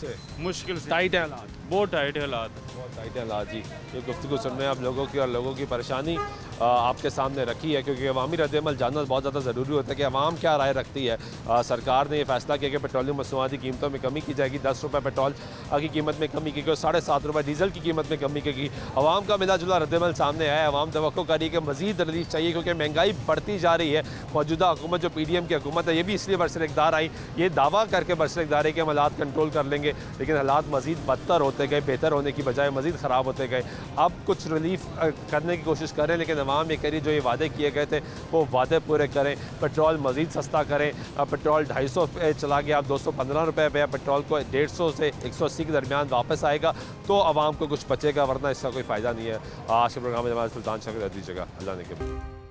से टाइट है हालात, बहुत टाइट है हालात, बहुत टाइट है हालात जी। ये गुफ्तगू सुन रहे हैं आप लोगों की, और लोगों की परेशानी आपके सामने रखी है, क्योंकि अवामी रद्दअमल जानना बहुत ज़्यादा ज़रूरी होता है कि अवाम क्या राय रखती है। सरकार ने ये फैसला किया कि पेट्रोलियम मसनूआत की कीमतों में कमी की जाएगी, 10 रुपये पेट्रोल की कीमत में कमी की गई, 7.5 रुपये डीजल की कीमत में कमी की। अवाम का मिला जुला रद्दअमल सामने आया है। अवाम तवक्को करी कि मज़ीद रिलीफ चाहिए, क्योंकि महंगाई बढ़ती जा रही है। मौजूदा हुकूमत जो PDM की हुकूमत है, ये भी इसलिए बरसर इक़्तिदार आई, ये दावा करके बरसर इक़्तिदार है कि हम हालात कंट्रोल कर लेंगे, लेकिन हालात मज़ीद बदतर होते गए, बेहतर होने की बजाय मज़ीद ख़राब होते गए। अब कुछ रिलीफ करने की कोशिश करें, लेकिन अवाम ये करी जो ये वादे किए गए थे वो वादे पूरे करें। पेट्रोल मज़ीद सस्ता करें। पेट्रोल 250 पे चला गया, अब 215 रुपये पे। पेट्रोल को 150 से 180 के दरमियान वापस आएगा तो आवाम को कुछ बचेगा, वरना इसका कोई फ़ायदा नहीं है। आज के प्रोग्राम में हमारे सुल्तान शक्र दीजिएगा। अल्लाह ने के